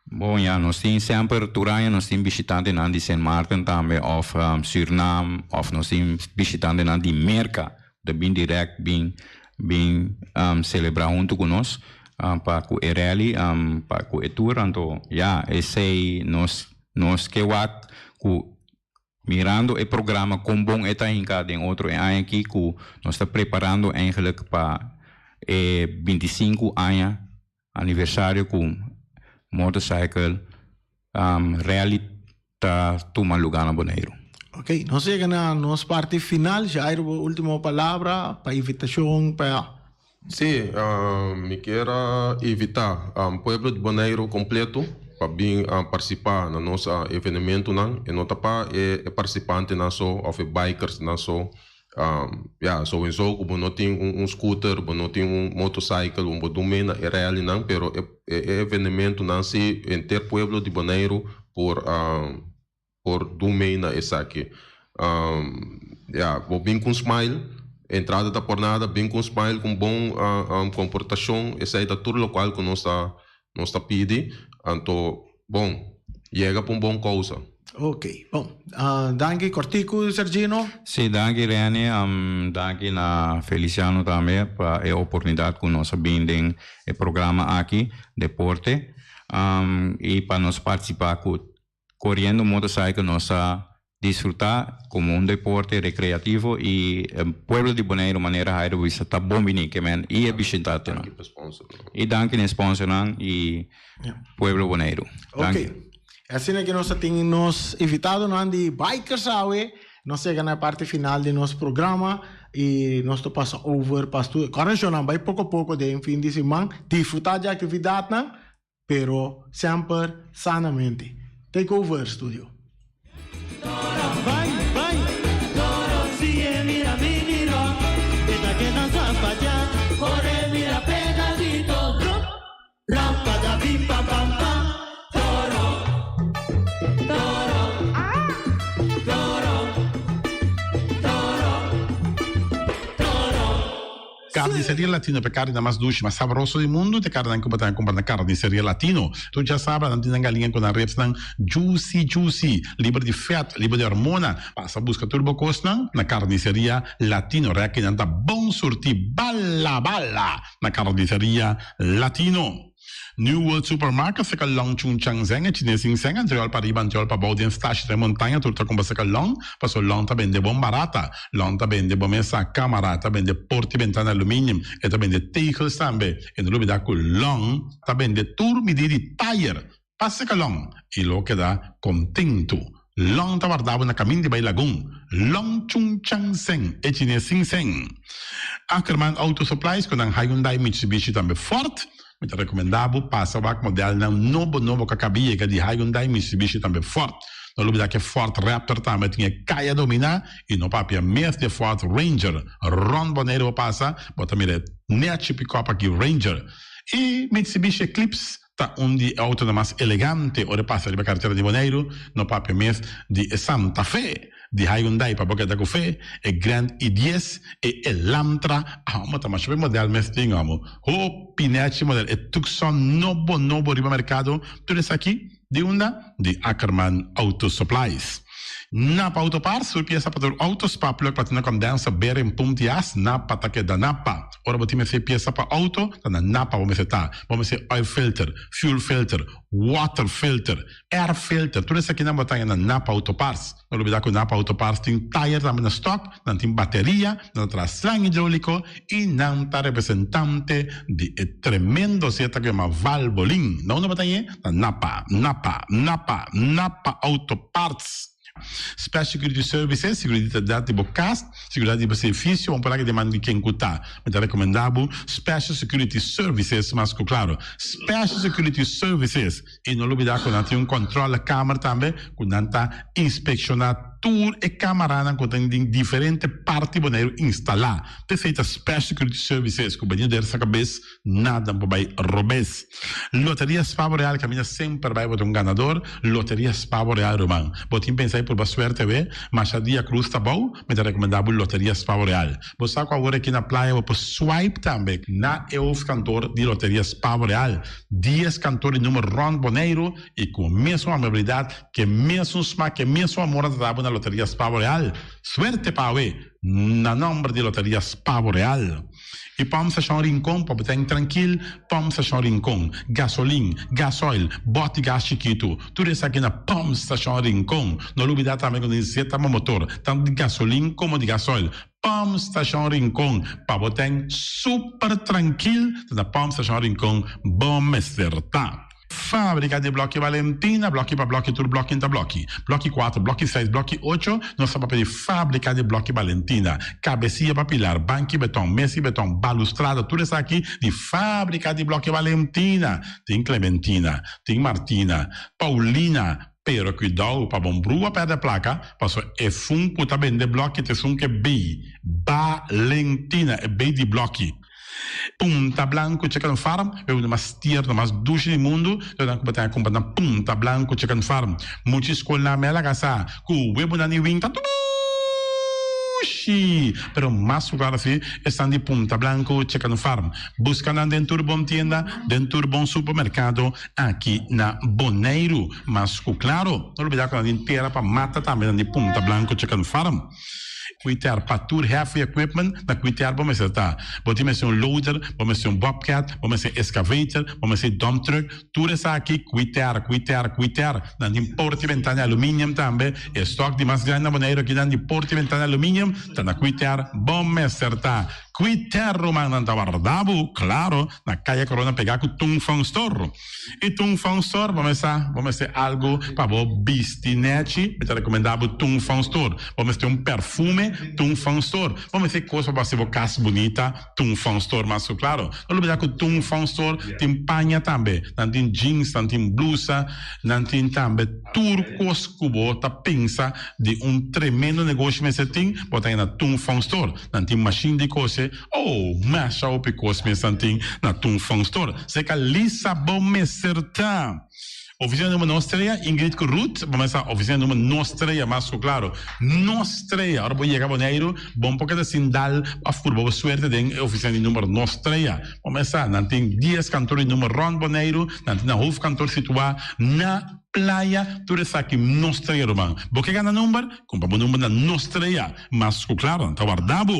Bom, ja, nós temos sempre Turaya, nós temos visitantes de Sint Maarten também, of Suriname, of nós temos visitantes de Merca, de bem direto, bem celebrar junto conosco, para o rally, para o tour, então, ja, esse nós que mirando o programa com bom está em cada outro ano aqui que nós está preparando eigenlijk para 25 anos aniversário com motorcycle rally tá toma lugar na Bonaire. Ok, nós chegamos na nossa parte final, já é a última palavra para invitação para... Sim, me quero evitar o povo de Bonaire completo para vir participar no nosso evento, e não para participante nosso, ou bikers nosso, sowieso, como não tem scooter, não tem motorcycle, domina rally não, pero evento não se inter pueblo de Bonaire por domina essa aqui. Vou vir com smile, entrada da pornada, bem com smile, com bom comportação, essa é da tour local que nós está pedindo. Então, bom, chega para uma boa causa. Ok, bom. Danke, Cortico, Sergino. Sim, danke, Rene. Danke na Feliciano também para a oportunidade que nós bindem o programa aqui, deporte. E para nós participar correndo motorcycle, nós desfrutar como deporte recreativo e o povo de Bonaire maneira hairo bisa tá bom bini que men e visitante não e danke no sponsor não e povo Bonaire. Ok, assim é que nós temos invitado não de bikers awe nós chegamos na parte final de nosso programa e nós to passa over para tudo correção não vai pouco a pouco de fim de semana desfrutar de atividade não pero sempre sanamente. Take over studio. Vai, toro, sigue, mira, mini rock, esta que danza falla, corre, mira, pegadito, drop, rampa, da bim, pam, pam, pam, toro, Carnicería Latino é carne mais doce, mais saboroso do mundo. Te carne que botar comprar na Carnicería Latino. Tu já sabe, não tem galinha com a reps não juicy, livre de fat, livre de hormona. Passa busca turbo costa na Carnicería Latino. Reque não tá bom surti bala na Carnicería Latino. New World Supermarket se long chung chang zeng chinese seng anterior para riban anterior para baudien stash de montanha turta com se long passo long ta vende bom barata long ta vende bom essa câmara ta vende porti ventana alumínio e ta vende tegels também e no lugar com long ta vende tur medidi tire passa que long e lo que dá contento long ta guardava na caminho de Bailagoon long chung chang zeng chinese seng Ackerman Auto Supplies com Hyundai Mitsubishi também forte. Muito recomendável, passa o modelo novo que acabia de Hyundai Mitsubishi também forte. No lugar que Ford Raptor também tinha caia dominar e no papel mesmo de Ford Ranger. Ron Bonaire passa, bota mire, net pick-up aqui Ranger. E Mitsubishi Eclipse tá de auto mais elegante, ora passa de carteira de Bonaire, no papel mesmo de Santa Fe. De Hyundai para boca da café, e Grand i10 e Elantra, mas mais bem modelo mesmo tingamo. O pinete modelo e Tucson novo riba mercado, tudo isso aqui de Ackerman Auto Supplies. Napa Autoparts, sur pieza para autos paplo para tener condensa ber en puntias, Napa take da Napa. Ora botime se pieza para auto, na Napa vamos tá. Vamos se oil filter, fuel filter, water filter, air filter. Tudo isso aqui na botanha na Napa Autoparts. Não olvidar que o Napa Autoparts tem tire também na stock, não tem bateria, não traz slang hidráulico e não está representante de tremendo seta que é uma Valvoline. Não na botanha, na Napa Autoparts. Special Security Services, seguridade de bocas, seguridade de serviço, vamos falar que demanda de quem cutar. Mas é recomendável Special Security Services, mas claro, Special Security Services. E não olvidar que não tem controle da câmera também, que não está inspecionado tour e câmara que tem diferentes partes para instalar. Feita Special Security Services, que o banheiro dessa cabeça, nada para robes. Loteria Spavo Real caminha sempre vai para ganador, Loteria Spavo Real Romano. Botim pensar por suerte ver, mas a dia cruz tá bom, mas é recomendável Loteria Spavo Real. Você sabe agora aqui na praia, você swipe também na EUF cantor de Loteria Spavo Real. 10 cantores número Ron Boneiro e com a mesma amabilidade, que mesmo smack, que mesmo amor da na Loteria Spavo Real. Suerte para ver na nombre de Loteria Spavo Real. E vamos achar rincón, para estar tranquilo, vamos achar rincón. Gasolina, gasoil, bote gás chiquito. Tudo isso aqui na vamos achar rincón. Não olvidar também que necessita motor, tanto de gasolina como de gasoil. Pump Station Rincón, para botar super tranquilo, na Pump Station Rincón, bom acertar. Fábrica de Blocchi Valentina, blocchi para blocchi, tudo blocchi inta blocchi. Blocchi 4, blocchi 6, blocchi 8, nós estamos para Fábrica de Blocchi Valentina. Cabecinha para pilar, banco betão, mesa betão, balustrada, tudo isso aqui de Fábrica de Blocchi Valentina. Tem Clementina, tem Martina, Paulina, pero cuidado para bombrua perder a placa, porque é fun puta bem de blocchi, te sun que B, Valentina, é B de blocchi. Punta Blanco Chicken Farm, é uma das tier, mais duas do mundo, então que a companhia Punta Blanco Chicken Farm. Muitas escolas na mela casa, com o web na Niwin, tá tudo. Pero mais claro assim, estão de Punta Blanco Chicken Farm. Buscando dentro de bom tienda, dentro de bom supermercado, aqui na Boneiro. Mas claro, não olvidar que a gente inteira para mata também de Punta Blanco Chicken Farm. Cuitar para tour heavy equipment, na cuitar vamos estar. Vamos ser loader, vamos ser bobcat, vamos ser excavator, vamos ser dump truck, tudo isso aqui cuitar. Na porta e ventana alumínio também, estoque de mais grande maneira que na porta e ventana alumínio, tá na cuitar, vamos acertar. Cuitar romano da guardavo, claro, na calle Corona pegar com Tung Fong Store. E Tung Fong Store, vamos ser algo para o bistinete, é recomendável Tung Fong Store. Vamos ter perfume Tung Fong Store. Vamos ter coisa para ser casa bonita, Tung Fong Store, mas claro. Não olvidar que Tung Fong Store tem panha também, não tem jeans, não tem blusa, não tem também turcos que você pensa de tremendo negócio que você tem, botar na Tung Fong Store. Não tem machine de coisa, masha o picos me santim na Tung Fong Store. Se que lisa bom me acertar. Oficina número Nostreia, Ingrid Ruth, vamos a oficina número Nostreia, mas claro, Nostreia, agora vou chegar a Boneiro, bom porque assim dá a furba suerte de oficina número Nostreia. Vamos a, não tem 10 cantores número Ron Boneiro, não tem na rua cantor situado na playa, tudo isso aqui Nostreia, irmão. Porque ganha número, compra o número na Nostreia, mas claro, está guardado.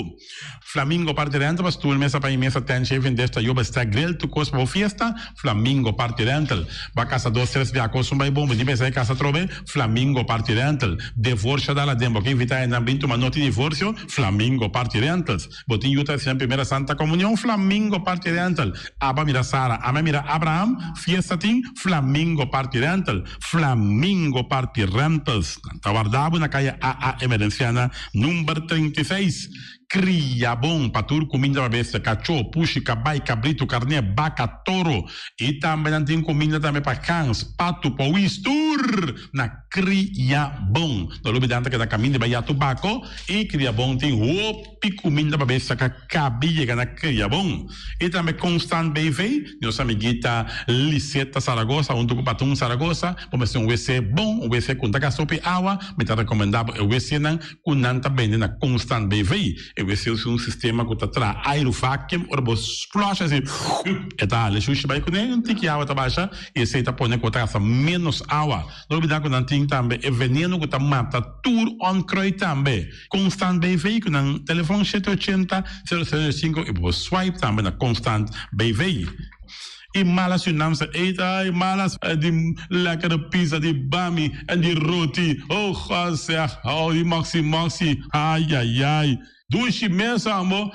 Flamingo parte rental, mas tu mesa para imensa tem chefe desta yoba está grill, tu costa para festa, Flamingo parte rental. Vai casa 2-3 via costa um bem bom, mas vai casa trove, Flamingo parte rental. Divórcio da la dembo, que invita na bintu uma nota de divórcio, Flamingo parte rentals. Botin yuta sem primeira Santa Comunhão, Flamingo parte rental. Aba mira Sara, ama mira Abraham, fiesta tim, Flamingo parte rental. Flamingo Party Rentals, está guardado na calle AA Emerenciana, número 36. Cria bom para tudo, comida para besta, cachorro, puxi, cabai, cabrito, carne, vaca, touro. E também tem comida também para cães, pato, pauistur. Na Cria bom. Não olvidando que da caminho de Bahia Tubaco. E Cria bom tem opi comida para besta, que cabia na Cria bom. E também Constant BV, nossa amiguita Liseta Saragossa, onde o patum Saragossa. Vamos ter WC bom, WC com taca sopa e água. Me está recomendado o WC não, com nanta bem na Constant BV. e você usa um sistema que está tra aerovacuum ou você splash assim e tá le xuxa vai com um tique água tá baixa e você tá põe com traça menos água não olvidar que não tem também é veneno que tá mata tour on croy também constant BV com um telefone 780 005 e você swipe também na constant BV. E malas je nam ze eten, ai malas die lekkere pizza, die bami en die roti. Oh God zeg, oh die maxi, ai ai ai. Doe je mensen allemaal.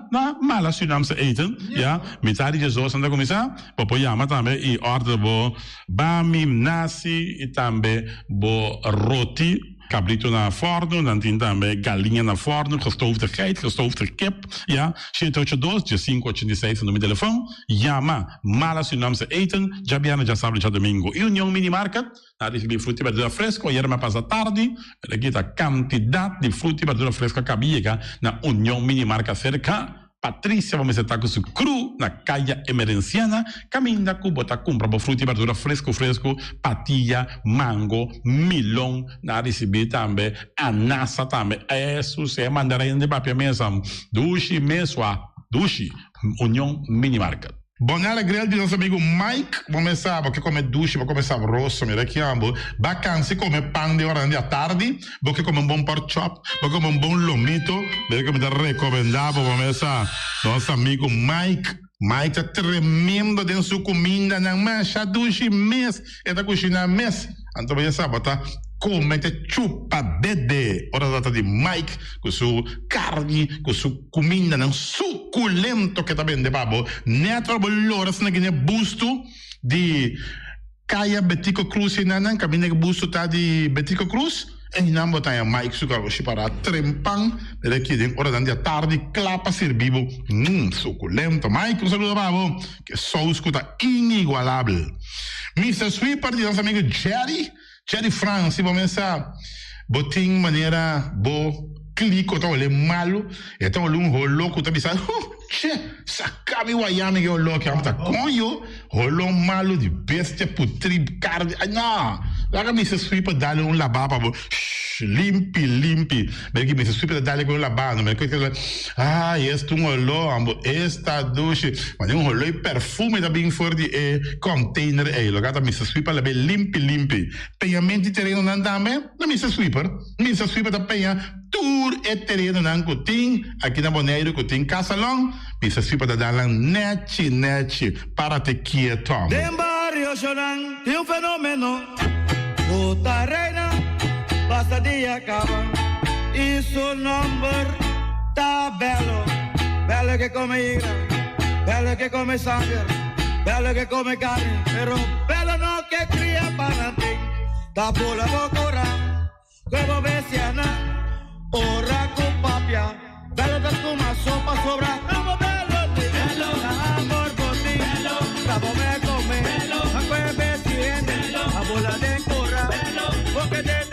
Na malas je nam ze eten, ja. Met die zo zijn de commissaris. Popo yama tambe i order bo bami, nasi e tambe bo roti. Cabrito na forno, dan tem também galinha na forno, gestoofde geit, gestoofde kip, ja. 782, 586 no meu telefone, llama, mala se não se eten, já viene, já sabe, já domingo. E União Minimarket, na recebi fruta e verdura fresco, ayer me passa tarde, aqui a quantidade de fruta e verdura fresca cabia na União Minimarket cerca. Patrícia, vamos estar com o cru na caia emerenciana, caminha com bota compra para fruta e verdura fresco, patilha, mango, milão, na receber também, anassa também, isso se é mandarim de papel mesmo, dushi, União Minimarket. Buon alegria di nostro amico Mike, começava che come dushi, ma come sabroso, mi richiamo, vacanze come pan di ora a tardi, perché come un buon pork chop, perché come un buon lomito, perché mi da recomendavo come sa nostro amico Mike. Mike tá tremendo dentro sua comida, não mancha dushi mês, é da cozinha mês, então você sabe, tá? Come te chupa bede, ora data di Mike, con su carne, con su comida, non succulento che ta bende babo, ne trovo l'ora se ne busto di Caia Betico Cruz e nanan, cammina che busto ta di Betico Cruz, e in ambo ta Mike su carro si para trempang, e chiede ora dan di tardi clapa servivo, succulento. Mike, un saluto babo, che sauce ta inigualable. Mr. Sweeper di nostro amico Jerry France, vamos pensar, botin maneira bo clico tá olhando malo, então olhando rolo que tá pensando, sacabi Wyoming que olhou que tá conho, rolo malo de bestia putri carne, não, lá me se sweeper dá-lhe lavaba bo limpi, perché mi si subito dare con la mano, perché questo un olò, esta douche, ma un olò e perfume da ben fuori di container e lo gata mi si sweeper la ben limpi. Pagamenti terreno non andame, non mi si sweeper da paglia tour e terreno non cotin, aqui na Bonaire cotin casalong, mi si sweeper da dare neci para te quieto. En barrio Chorán, de un fenómeno, puta reina. Basta di acaba e suo number tá bello, bello che come ira, bello che come sangue, bello che come carne, però bello no che cria para ti, da bola bocora, como bestiana, ora con papia, bello da come sopa sobra, amo bello ti, bello, amor por ti, bello, cabo me come, bello, acque bestiene, bello, a bola de cora, bello, porque te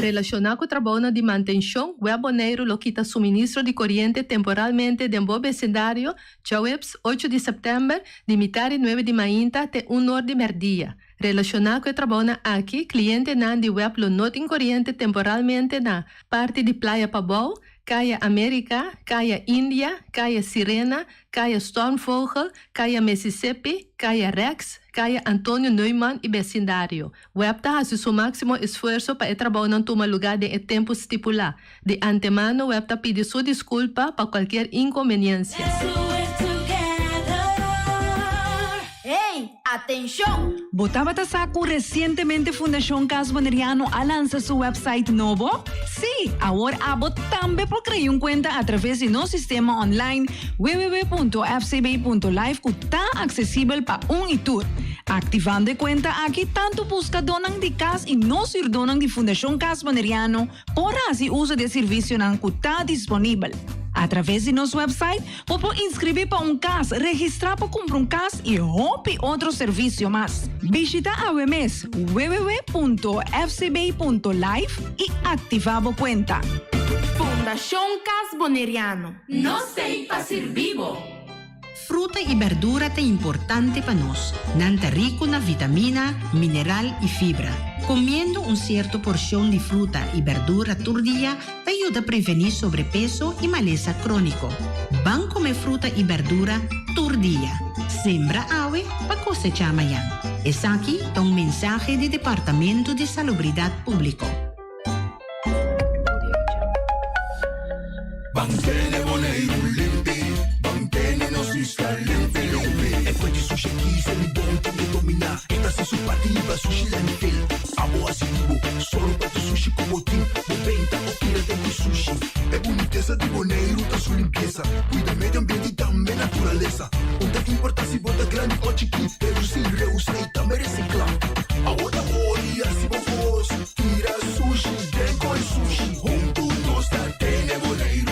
Relacionado com o trabalho de manutenção, o aboneiro lo quita suministro de corrente temporalmente de um bom vecindário, Chaueps, 8 de setembro, de metade 9 de manhã até 1 hora de merdia. Relacionado com o trabalho aqui, cliente não de web lo notem corrente temporalmente na parte de Praia Pabau, Caia América, Caia Índia, Caia Sirena, Caia Stormvogel, Caia Mississippi, Caia Rex, Caia Antônio Neumann e vecindário. O web está fazendo seu máximo esforço para trabalhar não tomar lugar de tempo estipulado. De antemano, o web está pedindo sua desculpa para qualquer inconveniência. ¡Atención! ¿Botaba Tasaku recientemente Fundación Casboneriano ha lanzado su website nuevo? Sí, ahora Abbott también puede crear una cuenta a través de nuestro sistema online www.fcb.live que está accesible para un y tour. Activando cuenta aquí tanto busca donan de CAS y no sir donan de Fundación Casboneriano por así uso de servicio que está disponible. A través de nuestro website, puede inscribir para un CAS, registrar para comprar un CAS y otro servicio más. Visita a webmes www.fcb.live y activa cuenta. Fundación Casboneriano. No sei para ser vivo. Fruta e verdura é importante para nós. Nanta rico na vitamina, mineral e fibra. Comendo certa porção de fruta e verdura por dia te ajuda a prevenir sobrepeso e maleza crônico. Vão comer fruta e verdura por dia. Sembra ave para cosechar amanhã. Essa aqui é mensagem do Departamento de Salubridade Pública. Bangkene boneiro limpi, bangkene nos iscalente limpi. E poi di sushi chi se li buon che mi domina. E da se su pativa sushi lentil. Amo asivo, solo per sushi como team. Moventa o tira de sushi. E boniteza de boneiro da sua limpeza. Cuida meio ambiente e também natureza. Onde importa se bota grande ou chiquinho. Reduzir, reusar e também reciclar. Agora olha se vos tira sushi, vem com sushi. Junto nós da tene boneiro.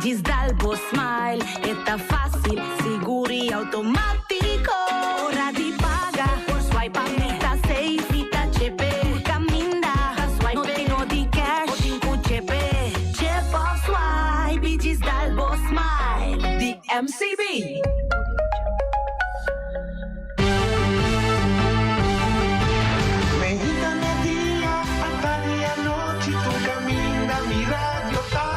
Diz Dalbo Smile, está fácil, seguro e automático. Hora de pagar, por swipe está safe, está chepe. Por caminda, no tenho de cash, o tinco chepe. Chip of swipe, diz Dalbo Smile, de MCB. Medita nel dia, a tarde e a noite, tu caminha, mi radio tá.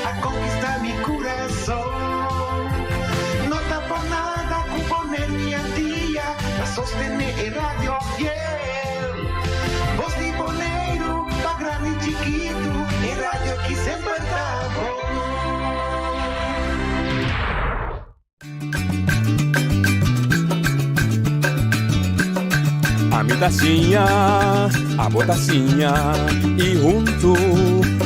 A conquistar mi corazón. No tapo nada con poner mi día a sostener el radio fiel. Voz de boneiro, pa grande y chiquito, el radio que siempre está A mi tacinha, a botacinha e junto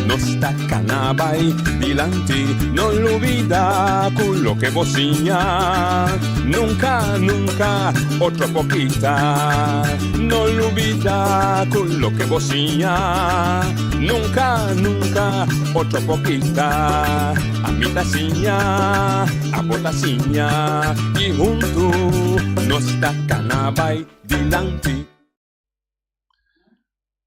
nos tacanabay dilante, no olvida con lo que bocinha. Nunca, nunca, otro poquita, no olvida con lo que bocinha. Nunca, nunca, otro poquita. A mi tacinha, a botacinha e junto nos tacanabay dilante.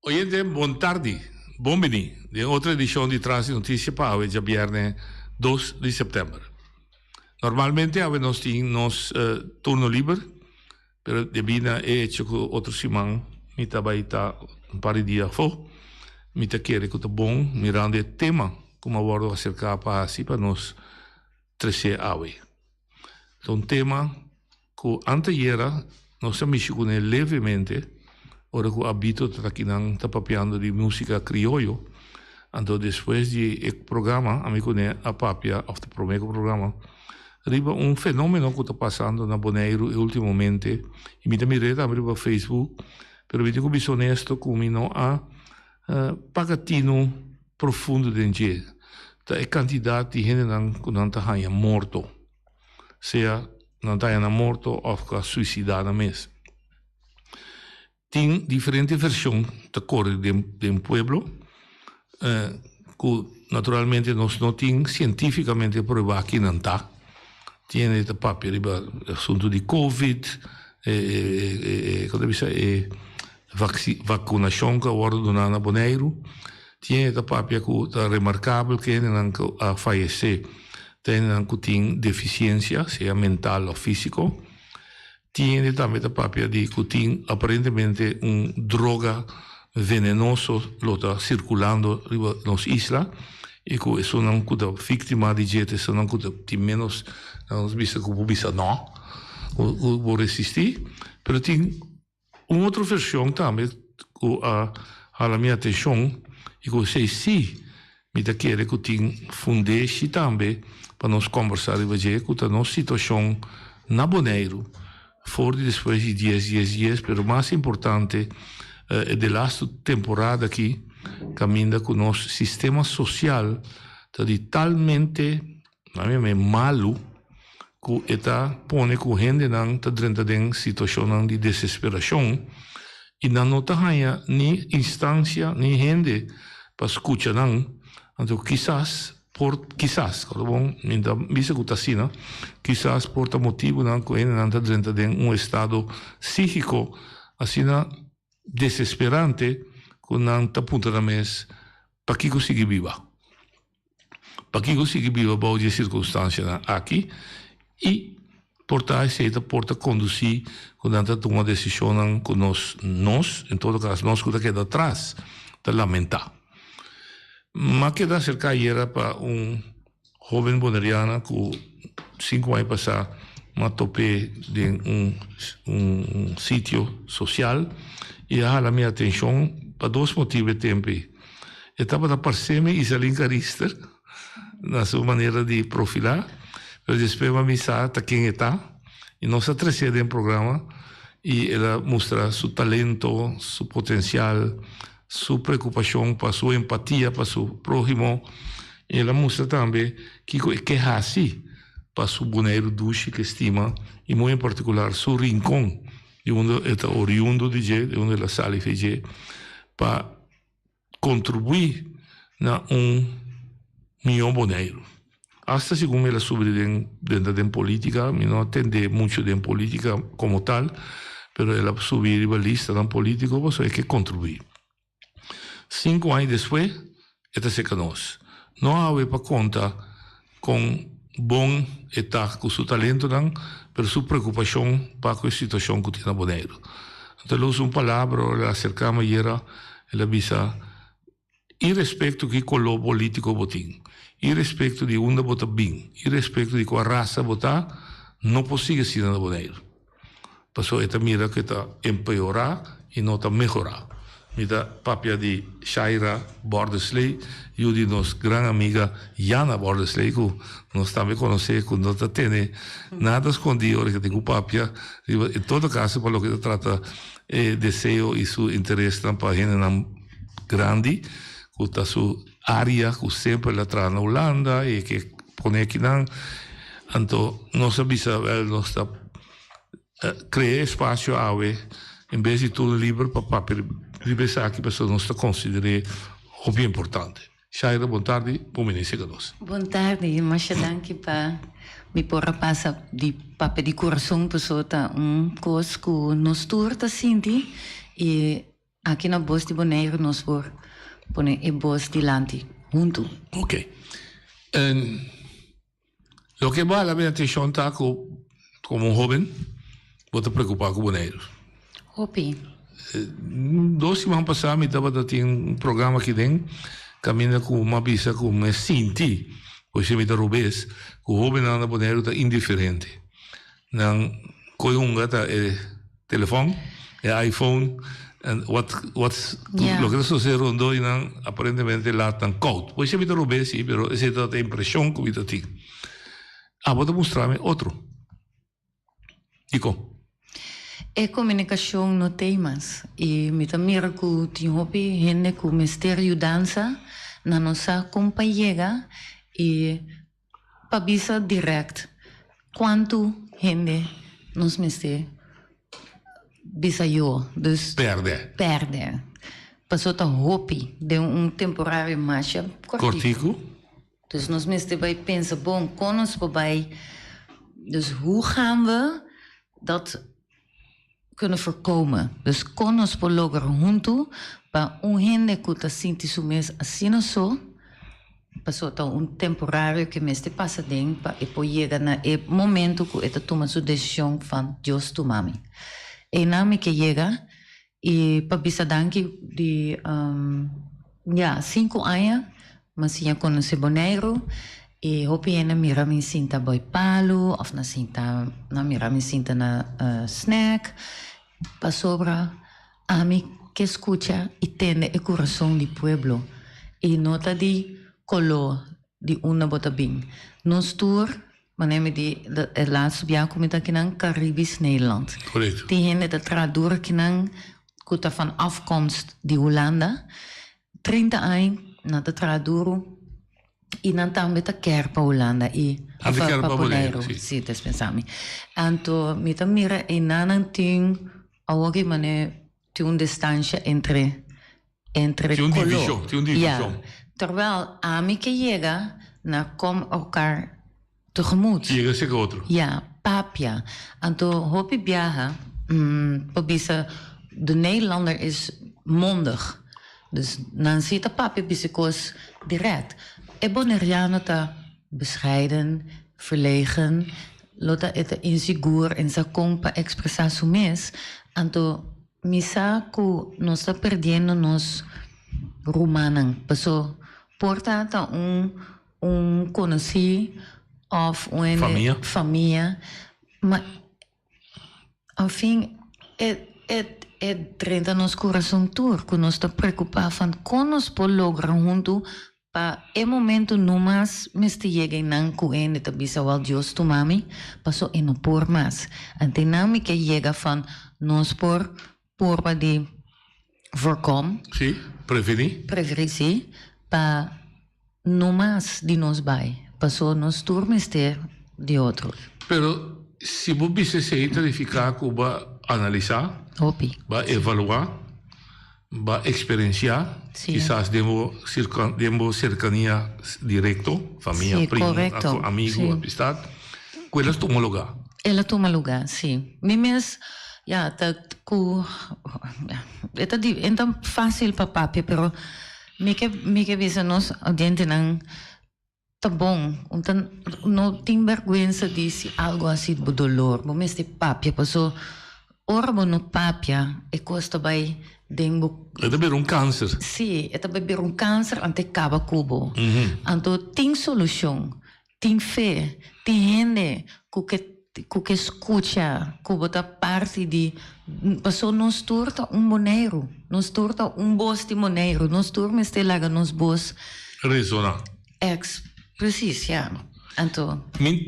Oyente, buon tardi, buonveni di otra edición de Trans Noticia para hoy, viernes 2 de septiembre. Normalmente habemos nos turno libre, pero debido a hecho que otro semana me está un par de días fo, me está quiere que está bom mirando el tema como abordo acerca para así para nos 13 hoy. Es un tema que antes era nos amicone levemente, ora que habito aqui está papiando de música criollo, então depois de programa, amicone a papia, of the primeiro programa, arriba fenômeno que está passando na Bonaire ultimamente, e me mirei arriba Facebook, pero me digo que honesto como não há pagatino profundo dentro, da quantidade de gente que não está morto, seja não está morto ou que suicidada mesmo. tem diferente versão da cor de pueblo, que naturalmente nós não temos cientificamente provado que não está. Tem o papel do assunto de Covid, vacinação que agora donada na Boneiro. Tem o papel que é remarcável que não a falecer, tem deficiência, seja mental ou físico. Tem também o papel de que tem aparentemente droga venenoso que está circulando nas islas e que isso não é vítima de gente, isso não é menos, não vista como vista não, vou resistir. Mas tem uma outra versão também que a minha atenção e que sei se me daquele que tem fundeste também para nós conversar e ver que a nossa situação na Boneiro fora depois de 10 dias, mas o mais importante é de last temporada aqui, caminha com o nosso sistema social, está de talmente, malo, que está põe que a gente não está dentro de uma situação de desesperação e não tem nem instância, nem gente para escutar, então quizás, bom, ainda vista que está assim, quizás por tal motivo não que não está dentro de um estado psíquico assim desesperante que não está apontando na mesa para que conseguir viva, para que conseguir viva para as circunstâncias aqui e portar aceita porta conduzir quando não está tomando decisão que nós em todo caso nós que queda atrás de lamentar. Mas queda cerca era para jovem boneriana que 5 anos passados me topé de sítio social e a minha atenção para 2 motivos de tempo. Estava a parecer-me Isalin Carister na sua maneira de profilar, mas depois me avisar quem está e nós atrasamos no programa e ela mostra seu talento, seu potencial, sua preocupação, para sua empatia, para seu próximo. E ela mostra também que é assim para seu boneiro duche que estima, e muito em particular seu rincão, de onde está oriundo de onde ela sale de para contribuir na milhão boneiro. Hasta segundo ela sobre dentro da política, não atende muito de política como tal, mas ela subir a lista da política, você é que contribuir. 5 anos depois, esta se conosco. Não há para conta com bom età, com seu talento, mas sua preocupação para a situação que tem na Boneiro. Então, ela usa uma palavra, ela acercava e ela avisa, e respeito que o político botim, e respeito de onde bota bem, e respeito de qual raça botar, não pode ser na Boneiro. Passou esta mira que está empeorar e não está melhorar. Mida papia de Shaira Bordesley e de nossa grande amiga Jana Bordesley, que nós também conhecemos, que não tem nada escondido, que tem papia, em todo caso, para o que trata desejo e seu interesse na página grande, que está sua área, que sempre ela traz na Holanda e que põe aqui, então, nós avisa, criar espaço em vez de tudo livre para papel. Ribessa aqui para nós considerar o bem importante. Shaira, boa tarde, bom início conosco. Boa tarde, mas danke para me porra passa de papel de coração pessoa coisa que nos turta senti e aqui na Bos de Boneiro nós por poner e Bos de Lanti junto. Ok. Lo que vale a minha atenção está como jovem, vou te preocupar com Boneiro. Opi. 2 semanas passadas, eu estava tendo programa aqui dentro, caminha com uma visa com me senti, pois me derrubes, que o jovem na Boneiro está indiferente. Não, coisa é telefone, é iPhone, lo que está sucedendo e não aparentemente lá está code. Pois me derrubes, sim, mas essa é a impressão que eu tenho. Vou mostrar-me outro. Dico. É comunicação no temas e me tamira que tem hobby gente que me está ajudando na nossa companhia e para visa direct quanto gente nos me está bisayo. Dus Perde. Passou a hopi de temporário marcha Cortico. Dus nós mesmo bij pensen, bom, kon ons voorbij. Dus hoe gaan we dat kunnen voorkomen? Dus kon ons por lograr junto para gente que está sentindo mes assim não só. Passou a temporário que mesmo passa dentro para depois chegar na momento que ele toma sua decisão van Deus tu mami. E nami que chega e para bisa danki de 5 anos mas ia conhecer Bonaire e hopi na mira me sinta boy palo of na sinta na mira me sinta na snack pa sobra a mí que escucha y tiene el corazón del pueblo y nota di color di una bota bing nos tour maneme di el laatste jaar kom ik dan in Caribisch Nederland. Correct. Die hende de traduur kinan kuta van afkomst di Hollanda 30 anos na de traduur e não tá met a kerpa Hollanda e a kerpa Bonaire, sì, te pensami. Anto mi ta mira e nanan ting awagi mane ti un distancia entre ti un division. Ja. Terwijl Ami que llega na kom elkaar tegemoet. Llega ese otro. Ja, papia. Anto hopi biaha, pobisa de Nederlander is mondig. Dus dan ziet de papia bisikos direct. E Bonaireano ta bescheiden, verlegen, lota eta inseguro en sa compa expressar su mes. Anto misa ku nos está perdiendo nos rumanan. Paso porta ta un conheci of una familia. Maar ao fim trenta nos coração tour que nos está preocupado van con nos por lograr junto pa e momento no mais me chega em nan cuene ta bisa wal Dios tu mami paso e no por mais antenami que chega van nos por pa de voorkom sí prevenir sí pa no mais de nos vai paso nos tour mister de outro pero se você precisa identificar que vai analisar va evaluar va experienciar sí. Quizás demo cercanía directo familia, sí, primo, amigo, sí. amistad quello toma lugar ela toma lugar, sim. Mimes, ja, dat ku, é tão fácil para papi, pero me que visa nos audiente não tá bom, então não tem vergonha de se algo assim do dolor, mas de papi, passou ora no papia e costa vai dengo é também câncer sim é também um câncer ante caba cubo então tem solução tem fé tem gente que escuta que bota parte de passou nos turta boneiro nos turta bos de boneiro nos turma este laga nos bos resonar precies ja Então,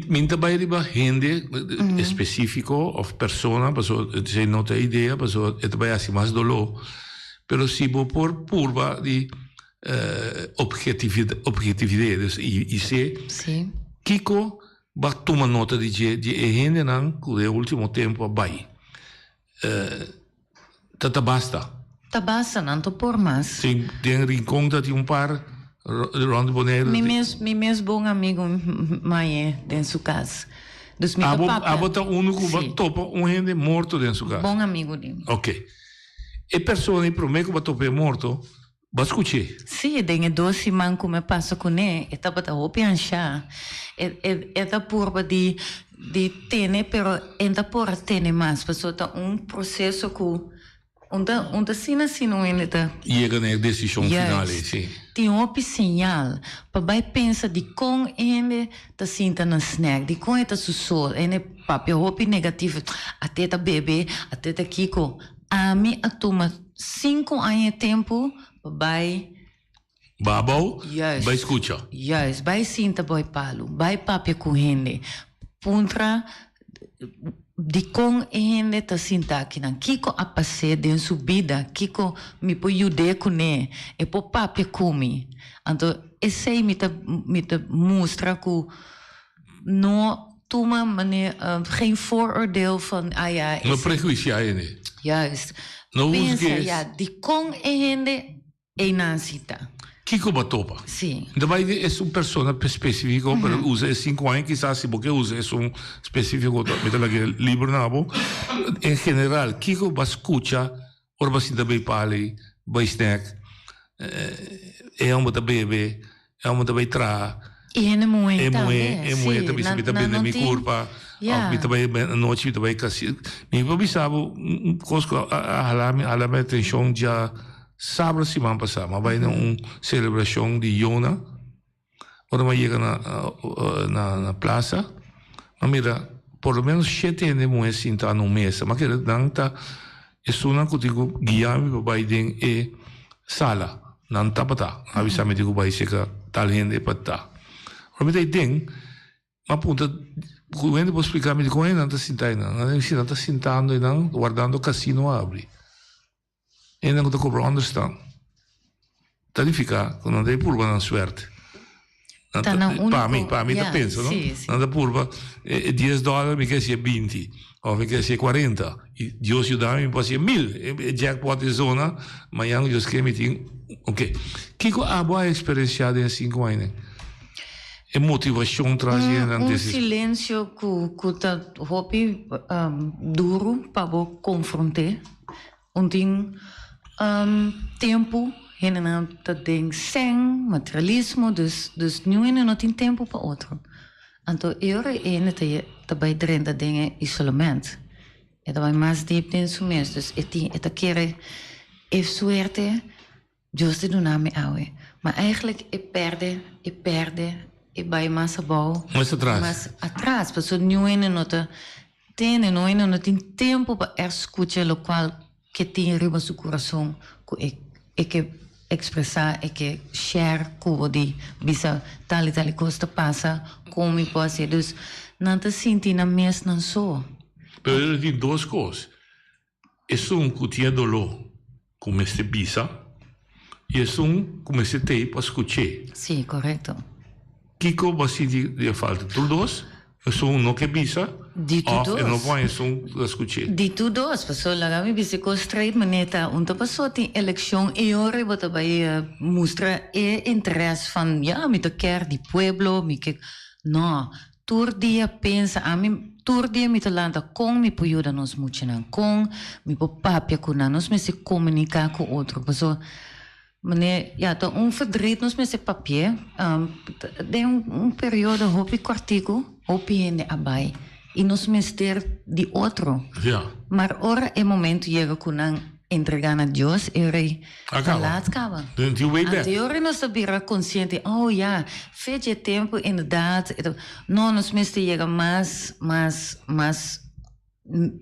minta vai riba gente específico of persona, paso se não tem ideia, paso é vai assim mais dolor, pero se vou por purba de objetividade e se Kiko vai tomar nota de gente não que no último tempo vai tá basta não tô por mais tem rincon de par Ronde Bonaire. Meu bom amigo Maia dentro sua casa. Dus meu papa. Bota que topa gente morto dentro sua casa. Bom amigo dele. Ok. E persone promete que topa morto, vai escutar. Sim, tem 12 man que me passa com ele, está para hopi anchar. Está por de ter, pero ainda por ter mais, passou tá processo que onde assim não é nada. Chega na decisão final, sim. Tem uma sinal para vai pensar de como ele tá sinta na snack, de como está sussurro, ele papel hopi negativo, até tá bebê, até tá Kiko. A mim a toma 5 anos de tempo para vai babau, vai escutar. Yes, vai sinta boy palo, vai papel com ele, puntra de com ele tá sinta aqui não Kiko a passar dentro sua vida Kiko me pode ajudar com ele e por papi comi então esse me tá mostra que não toma meneer, geen vooroordeel van, ja... No prejuicio aí, né? Juist. No Pensa, usa ja, die con e gente e nascita. Kiko Batopa. Sim. Daí é um persona específico, pero usa 5 anos, quizás se porque usa é um específico, metela que livro nabo. Em geral, Kiko va escuta, ora va sinta bem pali, vai snack, é uma da bebê, é uma da bem tra. E é muito. É muito, também se bita bem na minha curva. Yeah. Bita bem na noite, bita bem casi. Me vai bisabo, coisa a minha atenção já sábado semana passada, mas vai numa celebração de Yona. Ora vai chegar na praça, mas mira, por lo menos 7 anos mulheres sentar numa mesa, mas que não tá, é uma coisa que guiar vai dentro e sala, não tá para tá, avisar-me que vai chegar tal gente para tá. Ora me tem, mas ponta, quando vou explicar-me como é não tá sentando e não guardando o cassino abre. E não estou cobrando understand. Tá de ficar, quando não tem purba na suerte. Para mim, tá penso, não? Não dá purba, $10, me quer ser 20, ou me quer ser 40. E Deus ajuda-me, pode ser 1000. Jackpot de zona, mas Deus quer me tem. Ok. Kiko, a boa experiência em 5 anos. É motivação trazendo silêncio que tá hobby duro para confrontar. Tem tempo, não tem sem materialismo, dus não tem tempo para outro. Então, eu também treinando de isolamento. É também mais deep em seu mês. Dus eu quero suerte, Deus te dá me aue. Mas eigenlijk eu perde, e vai mais abaixo. Mais atrás, porque não tem tempo para escutar o qual que tem riba seu coração, que expressar, que share com de bisa tal e tal coisa passa, como pode ser. Dus não te senti na mês não só. Pero ele tem 2 coisas. É que tinha dolor, como este bisa, e é como este tem para escutar. Sim, correto. Kiko vai sentir falta de todos. É não que bisa. De tudo. E não vai escutar. De tudo, as pessoas lá me dizem que straight maneta, uma pessoa tem eleição e eu vou também mostrar interesse van me quer de pueblo, me que não, todo dia pensa a mim, todo dia me landa com me ajuda nos muito não, com me papia com nós me se comunicar com outra pessoa. Meneer, tá verdriet nos met papier. De período hopi cortico, hopi in de abai. E nos mister de outro. Ja. Maar ora é momento chega com entregar a Deus e rei. Laat acaba. Then you way back. Ora nós sabia consciente, fez tempo inderdaad. Não nos mister chega mais,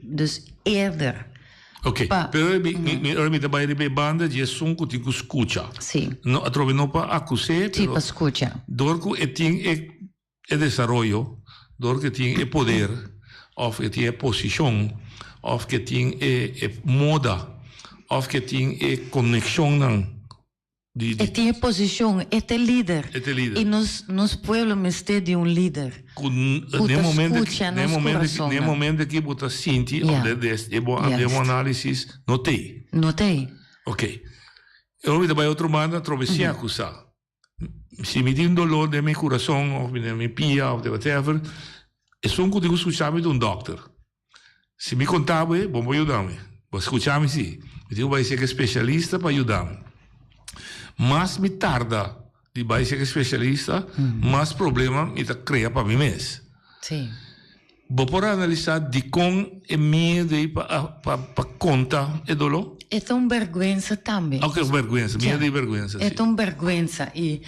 dus eerder. Ok, pero mi da bayri be banda je sunku ti ku escucha. Sì. No, trovi no pa acuse, sì, pa escucha. Dorku ting e desarrollo, dorku ting e poder, of que ting e position, of que ting e moda, of que ting e connexion nan. E tem posição, é líder. E nos pueblo me de líder. No momento que você sente, de análise, notei. Ok. Eu vou para outro lado, trovei acusar. Se me tem dolor de meu coração, ou de minha pia, ou de whatever, é só que eu escutar-me de doctor. Se me contava, vou ajudar-me. Vou escutar-me, sim. Eu vou ser especialista para ajudar-me. Mas me tarda de vai ser especialista, mais problema me cria para mim mesmo. Sim. Vou por analisar de como é medo para conta e dolor. É tão vergonha também. Ok, vergonha, medo e vergonha. É tão vergonha e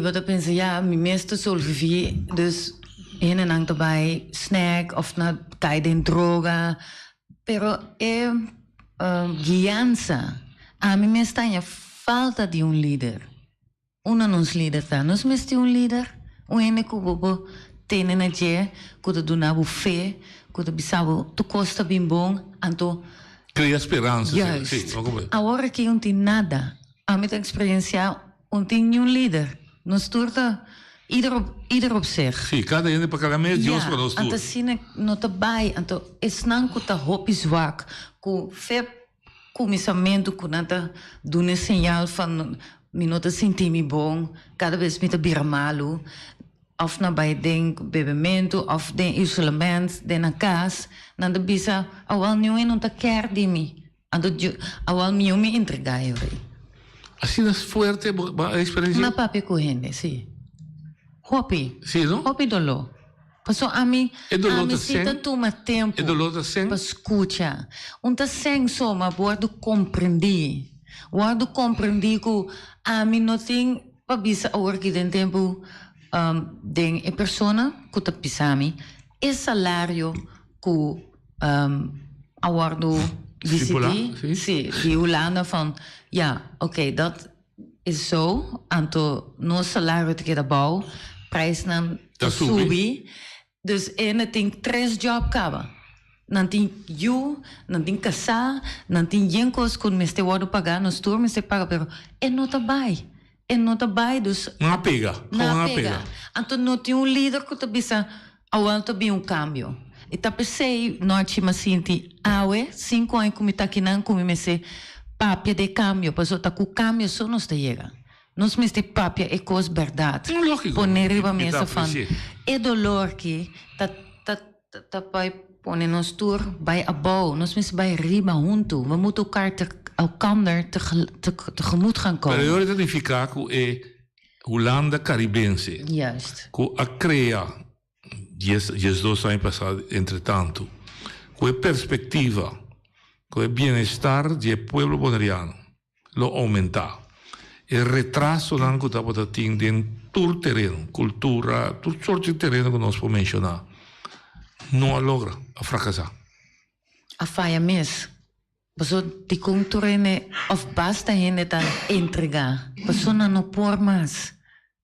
vou pensar, me mesmo só vivi, dus não também snack of na cair em droga, pero é guiança. A mim mesmo está falta de líder. Nos líder tá. Nós mesmo líder. Ene que bobo tem na je, que tu dá fé, que tu bisabo tu costa bem bom, então cria esperança. Sim, agora que não tem nada, a minha experiência não tem nenhum líder. Nos turta Ieder op zich. Sim, cada ene para cada mês, Deus para nós anta tudo. sine no tabai, anto esnan ku ta hopi zwak, ku fe comissamento ku nanta dune sinal van minota sentimi bom, cada vez me ta biramalu, of na bij den bebimento, of den isolamento, den na casa, nanda bisa awal niuin não ta quer de mim, anto awal miu me entregar eu. Assim é forte a experiência. Na papi correndo, sim. Hopi. Sim, não? Hopi dolor. Passou a mim, E dolor a mim tá se sem? toma tempo. E dolor tá sem? Para escutar. Tá sem só, mas guardo compreender. Guardo compreender que a mim não tem para bisa a hora que tem tempo den a persona que tá pisando e salário que a guardo decidir. Sim, die Holanda van ja, oké, dat is zo. Anto no salário te queda bom, prijs nam Tá subi. Dus ene tem 3 job acaba. Não tem não tem casar, não tem jencos com me este wado pagar, nos turma se paga, pero é nota bai. É nota bai, dus Uma pega. na pega. Anto não tem líder que te bisa awal to bi cambio. E tá pensei, norte mas sinti, 5 anos como tá aqui não como me se papia de cambio, passou tá com cambio só nos te chega. Nós me este papia é coisa verdade. Poner riba mesa van é dolor que tá pai pone nos tour bij abou, nós me bij riba junto. We moeten elkaar tegemoet gaan komen. Pero eu identificar que é Holanda caribense. Juist. Que a crea 2 anos passados, entretanto, com a perspectiva, com o bem-estar do povo boneriano, lo aumentar. E retraso não que estava tendo em todo terreno, cultura, todo sorte de terreno que nós podemos mencionar, não a logra a fracassar. A falha mesmo. Pessoa de cultura of basta gente tá entregar. Pessoa não por mais.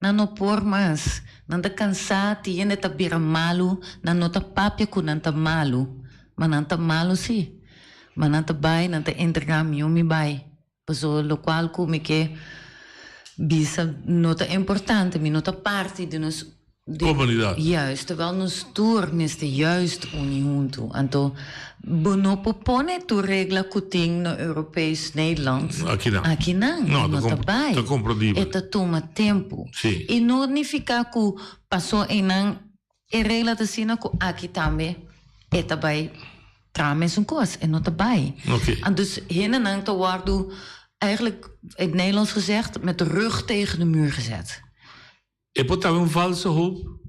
Não por mais. Não tá cansado, gente tá bira malo, não tá papia com não tá malo. Mas não tá malo sim. Mas não tá bem, não tá entregar me bem. Pessoa lo qual como que bisa não tá importante, não tá parte de nos comunidade. Juist, terwijl nos tour neste juist unie junto. Então, não propõe tu regla que tem no Europees Nederland. Aqui não. Não tá bem. Tá compreendível. Eta toma tempo. Sim. E não significa que passou em an e regla de sina que aqui também eta bij trames een koers en não tá bem. Okay. En dus hinnen aan te worden eigenlijk in het Nederlands gezegd met de rug tegen de muur gezet. E botar falsa hoop,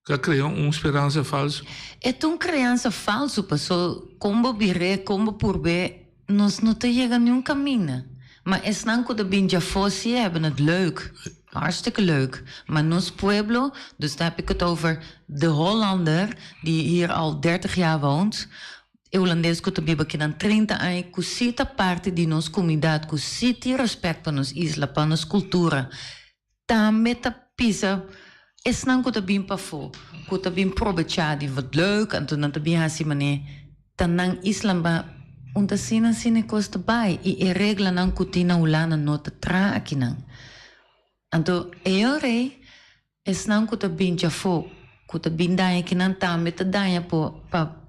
que criou esperança falsa. É tão criança falso, pessoal, como biré, como por bem, nós não te chega nenhum caminho. Maar é não que de já fosse hebben het leuk, hartstikke leuk. Maar nos pueblo, dus daar heb ik het over de Hollander, die hier al 30 jaar woont. E holandês que também aqui na 30 anos, que cita parte de nossa comunidade, que cita respeito para nossa isla, para nossa cultura. Também tá pisa, is não que também para fora, que também probejar de wat leuk, en toen também assim mané, tanang islam ba, unta sina costa bai, e regla não que tina ulana nota tra aqui não. Então, eu rei, is não que também já for, que também dá aqui não também tá dá para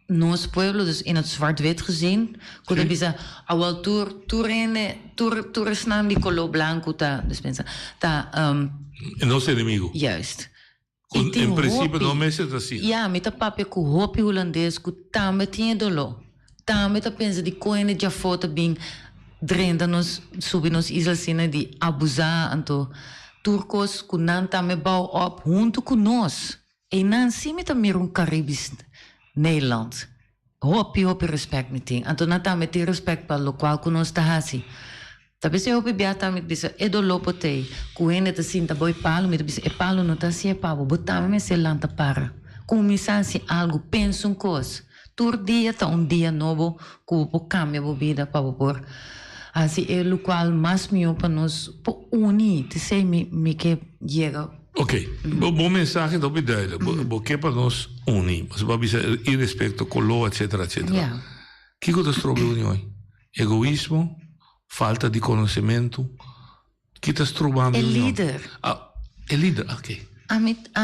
nos pueblo, dus in het zwart-wit gezien, que bisa awal tour is nan die color blanco ta, dus pensa, ta nosso inimigo. Juist. Em princípio, não é assim. Ja, met de papje que hopi holandês, que também tinha dolor. Também tá pensa de coisa já foto bem drenda nos subir nos islas sina de abusar, então turcos que não também bouw op junto com nós. E não sim met meer Caribisch Nederland. Hopi respect meting. Então não tá met respect para o qual que nós tá assim. Tapi se hopi biata mit bisa edo lopotei kuene ta sinta boy palo mit bisa e palo no ta si e pavo botame me se lanta para começasse algo penso coisa tur dia ta dia novo cupo cambia bo vida para por assim é o qual mais me para nós po uni te sei me que chega. Ok, bom mensagem do bidaila, bo que para nós uni, mas vai bisa e respeito color etc etc. Yeah. Que coisas trobe união? Egoísmo, falta de conhecimento, que estás trovando? É líder. É líder, ok. A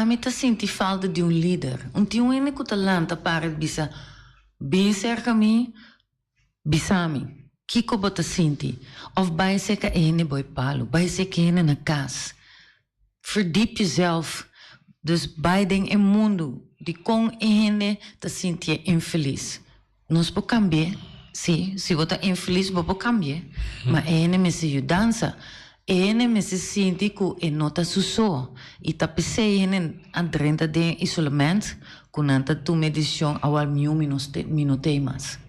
mim tá senti falta de líder. Tem único talento para bisa bem cerca a mim, bisami. Kiko bota senti. Of bij ser que ene boy palo, bij ser que ene na casa. Verdiep jezelf. Dus bij den in mundo, die kon ene te senti infeliz. Nos po cambiar. Sim, se você é infeliz, você pode cambiar. Mas ene me se dança. Ene me se sente que é nota susso. E tá pensei ene adrenta de isolamento, com anta tu medição ao minutos mais.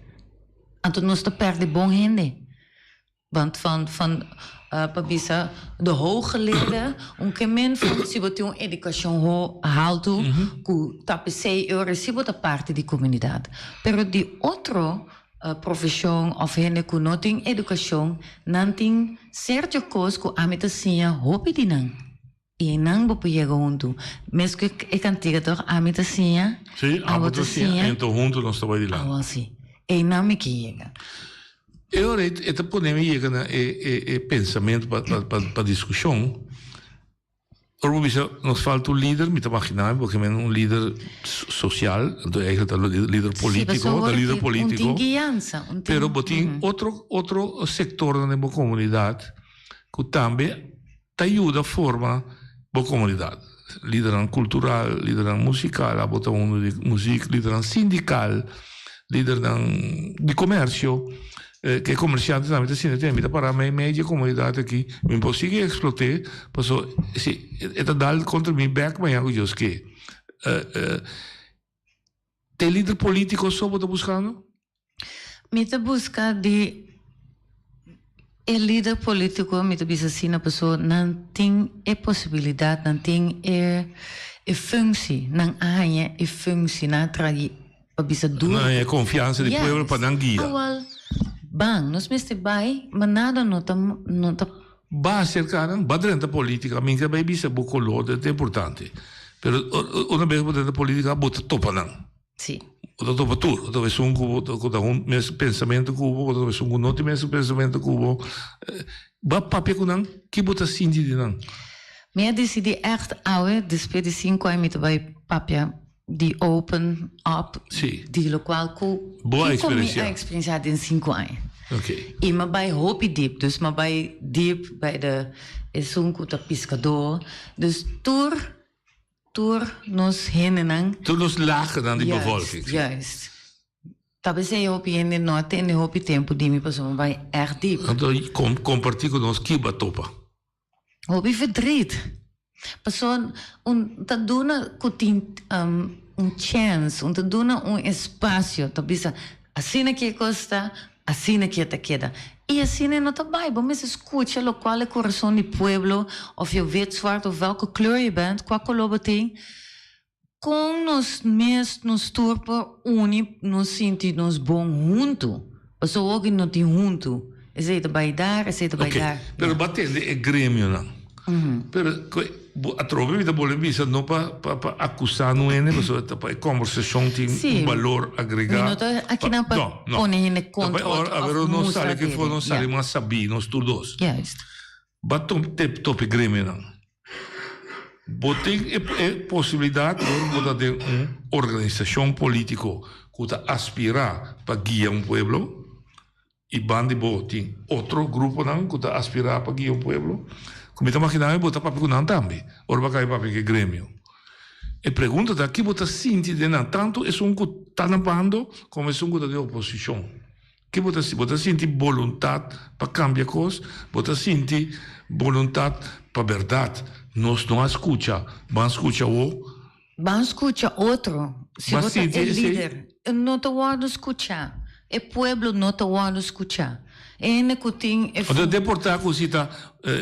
Então nós te perde bom gente. Want van Pabisa, de hooggeleerde, que men van se você uma educação alto, que tá pensei eu recebo da parte da comunidade. Pero de outro profissão of gente que não tem educação, não tem certas coisas que a meta sinha hope de não. E não vou pegar junto. Mesmo que é cantiga toch a meta sinha. Sim, a meta sinha. Então junto nós estamos de lá. Ah, sim. E não me que chega. Eu até podemos chegar na pensamento para discussão. Nos falta um líder, me imaginar, porque é um líder social, então eigenlijk um líder político, líder político. Pero tem outro setor da comunidade que também te ajuda a formar a comunidade. Líder cultural, líder musical, a botar de música, líder sindical, líder de comércio. Que é comerciante também assim tem vida para a média comunidade aqui me consigo explorar passou se é dar contra mim back mas eu digo que tem líder político só você buscando me tá buscar de líder político me tá bisa assim a pessoa não tem possibilidade não tem função não há função não trai bisa duro não é confiança do povo para dar guia bang, nós mesmo vai, mas nada não tá vai cercar, vai dentro da política, minha vai bisa bucolor, é importante. Pero uma vez dentro da política, bota topa não. Sim. Bota topa tudo, talvez com mesmo pensamento cubo, talvez com outro mesmo pensamento cubo. Vai papel com não, que bota sindi de não. Me decidi echt ouwe, depois de 5 anos me vai papel de open up, de local que boa experiência em 5 anos. Okay. E me vai hopi diep, dus me vai diep bij de sunku de pescador. Dus tour nos henen. Tour nos lachen dan die bevolking. Juist. Talvez eu hopi in de noite en de hopi tempo die me passou, me vai erg diep. Então compartilhar com nós que batopa. Hopi verdriet. Passou tá dona que chance, tá dona espaço, tá bisa assim que costa, assim que te queda. E assim não tá bem, mas escuta o qual é o coração do povo, of je weet zwart of welke kleur je bent, qual color você tem. Com nos mesmos nos turpo uni, nos senti nos bom junto. Passou alguém não tem junto. Esse é vai dar, esse é vai dar. Pero batendo é grêmio não. Pero a trova vida boa vista não para acusar não é né, para a conversação tem valor agregado. Aqui não para pôr em conta. Agora não sabe que foi não sabe mas sabe nós todos. Batom top grêmio não. Botem possibilidade de uma organização política que aspirar para guiar povo e bande botem outro grupo não que aspirar para guiar povo. Como está imaginando, botar papel com não também. Ora vai cair papel que grêmio. E pergunta daqui, botar sente de não tanto é um que está nampando como é um que de oposição. Que botar sente vontade para cambiar coisas, botar sente vontade para verdade. Nós não escuta, vamos escutar o. Vamos escutar outro. Se você é líder, não te vou escutar. O povo não te vou escutar. De deportar cosita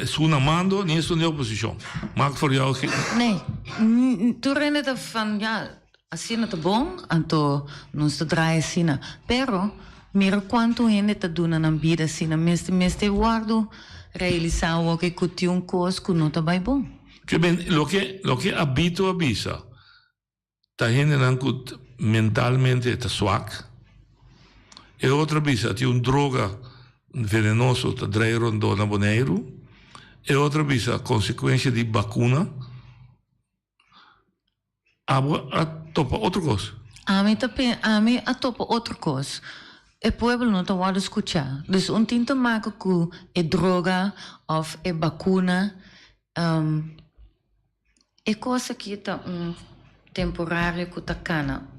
su mando nem su oposição. Maak voor jou geen. Nee, tu rende van ja, assim não tá bom, então não se trai assim, pero mira quanto gente tá dando na vida assim, mesmo guardo realizar o que cuti coisa que não tá bem bom. Que bem, lo que habito avisa, tá gente não que mentalmente tá swak. E outra avisa, tem droga venenoso da drei rondona boneiro e outra vez a consequência de vacuna a topa outra coisa. A mim a topa outra coisa. O povo não está a escutar. Dus tem te maken com droga ou vacuna. É coisa que está temporária que está cana.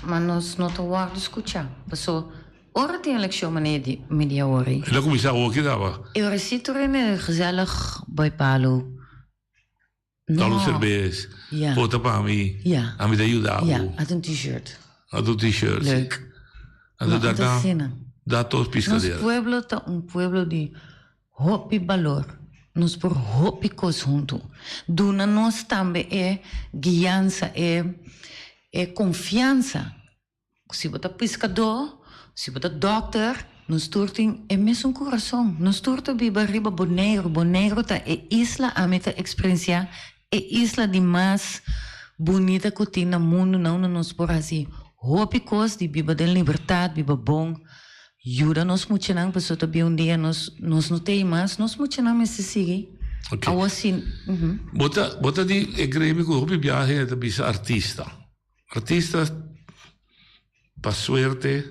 Mas nós não estamos a escutar. Pessoal, ora tem eleição media hora. Ela começou a ouvir dava. Eu recito gezellig bij Palo. Talo cerveja. Ja. Vota para mim. Ja. A me dá ajuda. Ja, had een t-shirt. Had een t-shirt. Leuk. En dat cena. dá todos piscadeiros. Nos pueblo está pueblo de hopi valor. Nos por hopi cos junto. Duna nós também guiança, confiança. Se você pescador, se você doctor, nos turting mesmo coração. Nos turta biba riba Bonaire tá isla a meta experiência, isla de mais bonita que tem no mundo, não nos por assim. Hopi cos de biba de liberdade, biba bom. Ajuda-nos muito não, pessoal também dia nos não tem mais, nos muito não mas se sigue. Okay. Assim. Bota de grêmio que o viagem é também artista. Artista para suerte,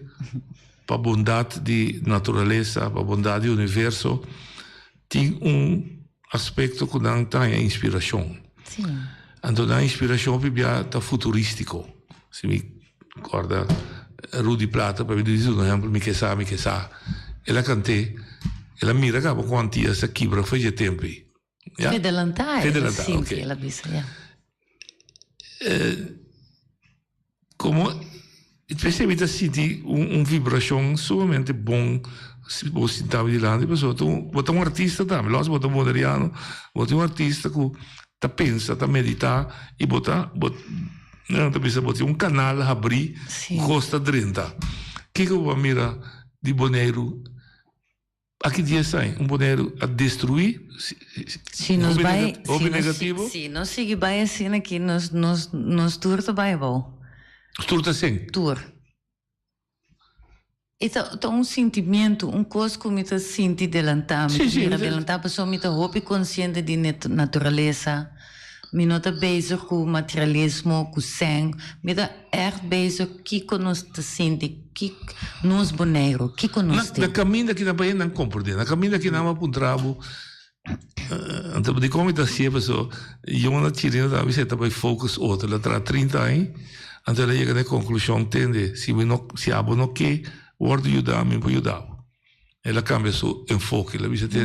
para bondade de natureza, para bondade do universo, tem aspecto que não tem inspiração. Sim. Então a inspiração para tá futurístico. Se me acorda Rudy Plata, per dire un esempio, mi che sa. E la cantè, e la mira capo quanti a Kibra fece tempi. Fedelantare, Fedelantare, ok. La bisa, Come percebi senti un vibrazione sumamente buon, si può sentire di là, tu un artista da, lo so, un moderiano, un artista che ta pensa, ta medita, e un canale abrir costa 30. Que eu mira de Bonaire? Aqui dia sai Bonaire a destruir? Se nos vai, negativo? Sim, nós seguimos vai assim aqui nos tour também bom. Tour tá sem? Tour. Então sentimento, coisa que me senti delantar, a pessoa me hope consciente de natureza. Me não está bezig com materialismo, com sangue. Me está echt bezig com nós te sente, que nós boneiro, que nós tem. Na caminho que na Bahia não compreende, na caminho que não há trabo. Então de como está sempre so, eu na tirina da visita para focus outra, ela traz 30 anos, então ela chega na conclusão, entende? Se abo não quer, word ajudar, me pode ajudar. Ela cambia seu enfoque, ela visita,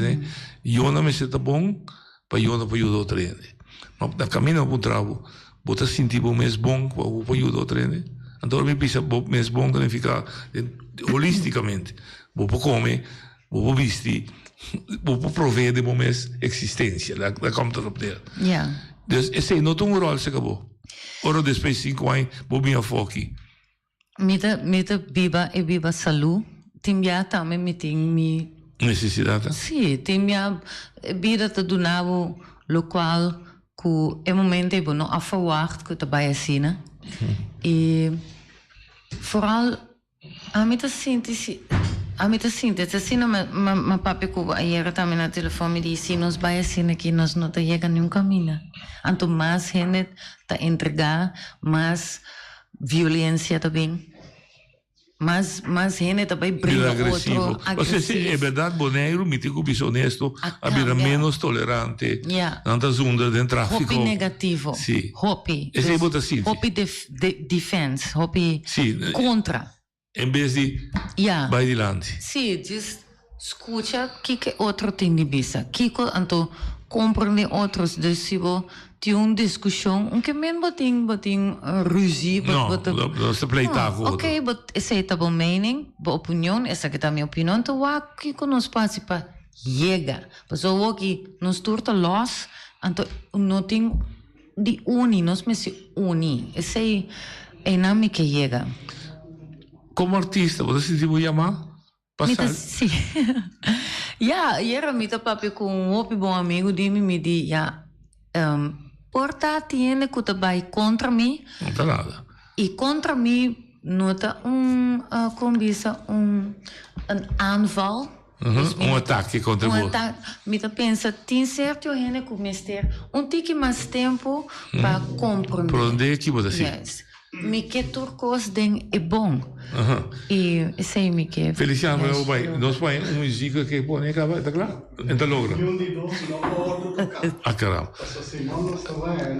eu não me sinto bom, para eu não pode ajudar outra gente. Na caminho para o trabalho, você sentir o mais bom para ajudar o treino. Então, eu penso que o mais bom deve ficar holisticamente. Você come, você vestir, você prover de uma mais existência. Da conta do poder. Então, esse não tem rol, se acabou. Ora, depois de 5 anos, você me afoque. Mita viva saúde. Tem também me tem necessidade. Sim, tem minha vida te donava local que é momento eu não afwacht que trabalha assim, né? E vooral a mim te sinto assim, mas papi que ayer também na telefone me disse nós vai assim aqui nós não te chega nenhum caminho. Então mais gente te entregar, mais violência também. Mas gente também brinca outro agressivo. É verdade, Bonaire, me digo que honesto, abrir menos tolerante, tantas ondas de tráfico. Hopi negativo. Sim. Hopi. Esse é muito assim. Hopi defense, hopi contra. Em vez de vai adiante. Sim, just escuta o que outro tem de vista. Que então compreende outros decisivos. Tem uma discussão, que mesmo tem ruzie. Não se pleita com outro. Ok, mas essa é a boa mening, boa opinião, essa que é a minha opinião. Então, o que nós participa chega. Mas o que nos turta los, então não tem de uni, nós me se uni. Essa é a minha que chega. Como artista, você se vai chamar? Sim. Era minha papi com um bom amigo de mim, me disse, porta tiene que vai contra mim. Não está nada. E contra mim nota convisa um aanval Um ataque contra você. Me pensa, tem certo gente que mister tique mais tempo para compreender. Por onde é que você assim? Yes. Me que turcos den é bom. E sei me que. Feliciano, nós vai música que põe acaba, tá claro? Então logra. Ah, caramba.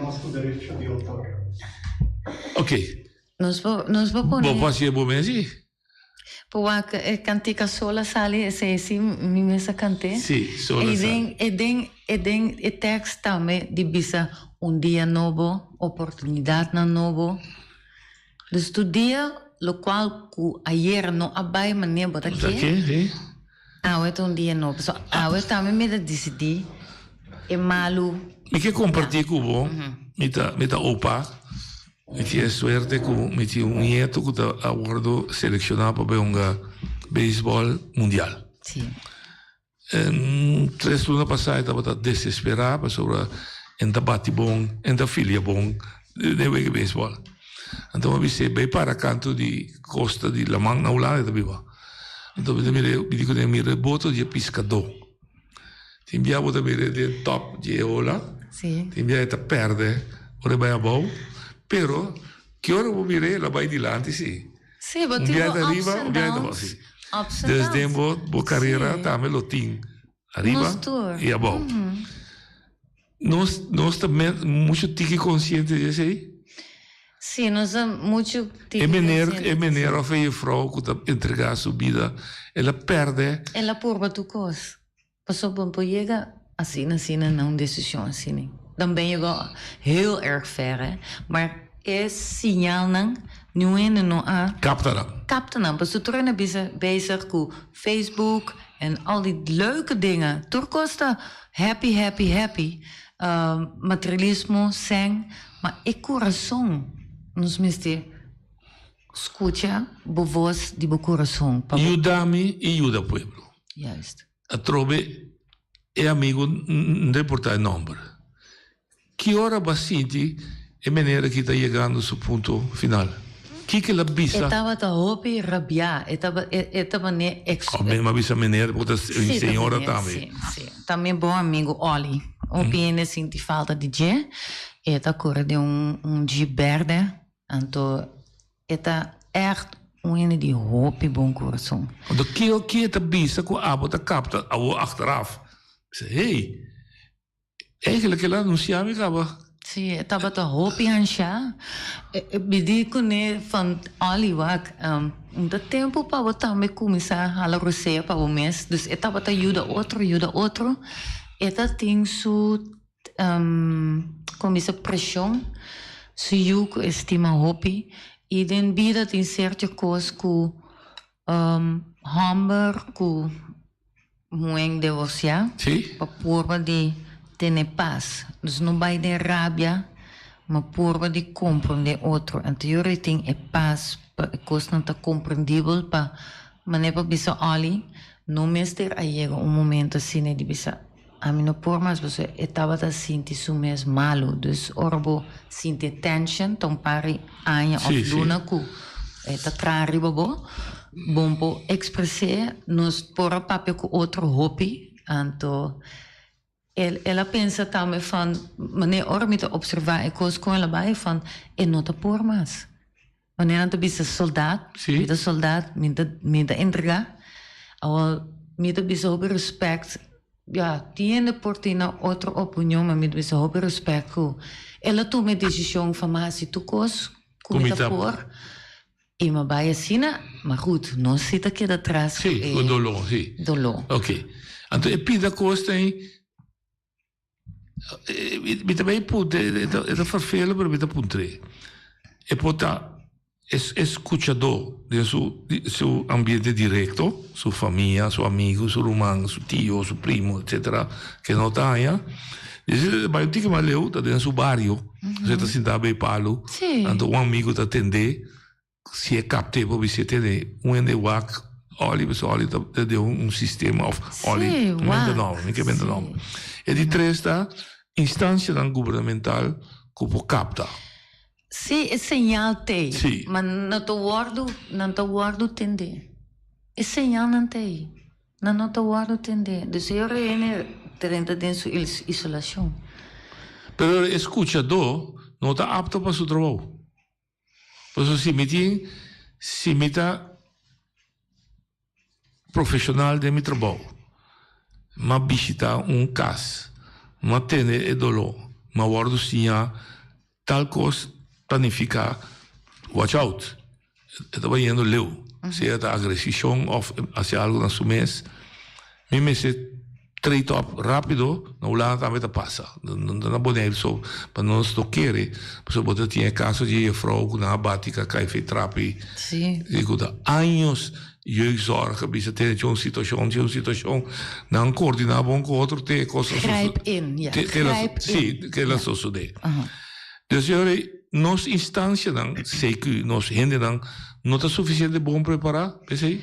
Nosso direito de autor. Ok. Nós vamos pôr. Bom, pode ser bom mesmo? Porque cantica sola sale esse mi mesa cante. Sim, sola sale. E texto também de bisa dia novo, oportunidade novo. Dus tu dia lo qual ku ayer no abai mane bota aqui. Sim. É dia novo. So também me decidi é malu. Me que compartilhar com bom, me tá opa. Me tinha sorte que me tinha nieto que tá aguardo selecionado para um beisebol mundial. Sim. 3 lunas passadas estava desesperado sobre enta bate bom, enta filha bom de beisebol. Então eu disse bem para canto de costa de La Mancha na Holanda também va. Então eu me digo de mire boto de pescador. Tem via boto mire de top de ola. Sim. Tem via eta perde, ora vai a bom. Pero que hora vou virar lá vai dilante sim. Sim, mas tem arriba, um dia da sim. Desde boa carreira também lo tem arriba e a bom. Nós também muito tique consciente disso aí. Sim, nós somos muito tique. É maneira of a vrouw que tá entregar a sua vida, ela perde. Ela purba tu coisa. Passou bom por chega assim não decisão assim. Também chegou heel erg ver, hè? Maar é sinal não há. Capta não, mas tu torna bezig com Facebook en al die leuke dingen. Turcosta happy, materialismo, sang, maar é coração. Nos mister escuta a voz de bo coração. Ajuda-me e ajuda o pueblo. Juist. A trove é amigo de portar nome. Que hora bastante é maneira que está chegando ao seu ponto final? Que ela bisa? Estava a hopi rabia, estava ne mas bisa maneira porque a senhora também. Sim. Também bom amigo Oli. Opine senti falta de je. Eta cor de de verde. Então, eta echt de hopi bom coração. Do que é bisa com a bota capta ao achteraf. Hey, eigenlijk ela anunciava acaba. Sim, estava a hopi ancha. Me digo né van Oliwak, do tempo para botar me começar a receber para o mês. Dus estava a ajuda outro. Eta tem su começa pressão, su yugo estima hopi. E den vida tem certa coisa com hamburger, com moeng de você. Sim. Para pôr de ter paz. Dus não vai ter rabia, mas pôr de compreender outro. Anterior tem paz, a coisa não está compreendível para maneira bisa ali. Não mesmo aí momento assim de bisa a mim não por mais você estava a sentir isso mesmo malo, dus orbo sentir tension, então pare anha of luna ku eta trari bobo bombo expressar nos por papel com outro hobby, então ela pensa também van wanneer or met observar e coisa com ela vai van não tá por mais wanneer anta bisa soldaat met de soldaat met de entrega ou met de bisa op respect. Ja, tiene por ti na outra opinião, mas me disse sobre respeito. Ela toma decisão van maar se tu cos comida por e me vai assim, mas goed, não se tá aqui atrás. Sim, o dolor, sim. Dolor. Ok. Então, e pida costa aí. Me também pode, é farfelo para me puntre. E pode escuchador de su ambiente directo, su familia, su amigo, su hermano, su tío, su primo, etc., que no está allá. Dice, vai que mais leu, está dentro do barrio, você está sentado bem palo, então um amigo está atendendo, se é captável, você tem de WAC, olha, está deu sistema, olha, não que vende não. E de três está instância governamental que capta. Sim, é sinal tem, mas não te guardo entender. É sinal não tem. Na nota waro tende. Dus eu reene terenta dentro isolação. Pero escucha não está apto para o trabalho. Por isso se mita profissional de meu trabalho. Ma visita caso, ma tene dolor, ma guardo sia tal cosa planifica, watch out. Estava indo leu. Se é da agressão ou hacia algo na sua mês, me se trade up rápido, não lá também tá passa. Não pode só para não stoqueare, porque você tinha caso de frau com a batica cai fe trapi. Sim. Digo da anos jeugdzorg, bisa ter uma situação, não coordenar bom com outro te coisas. Grijp in, ja. Sim, que ela só sude. Dus nos instância não, sei que nos gente não está suficiente bom preparar, pensei.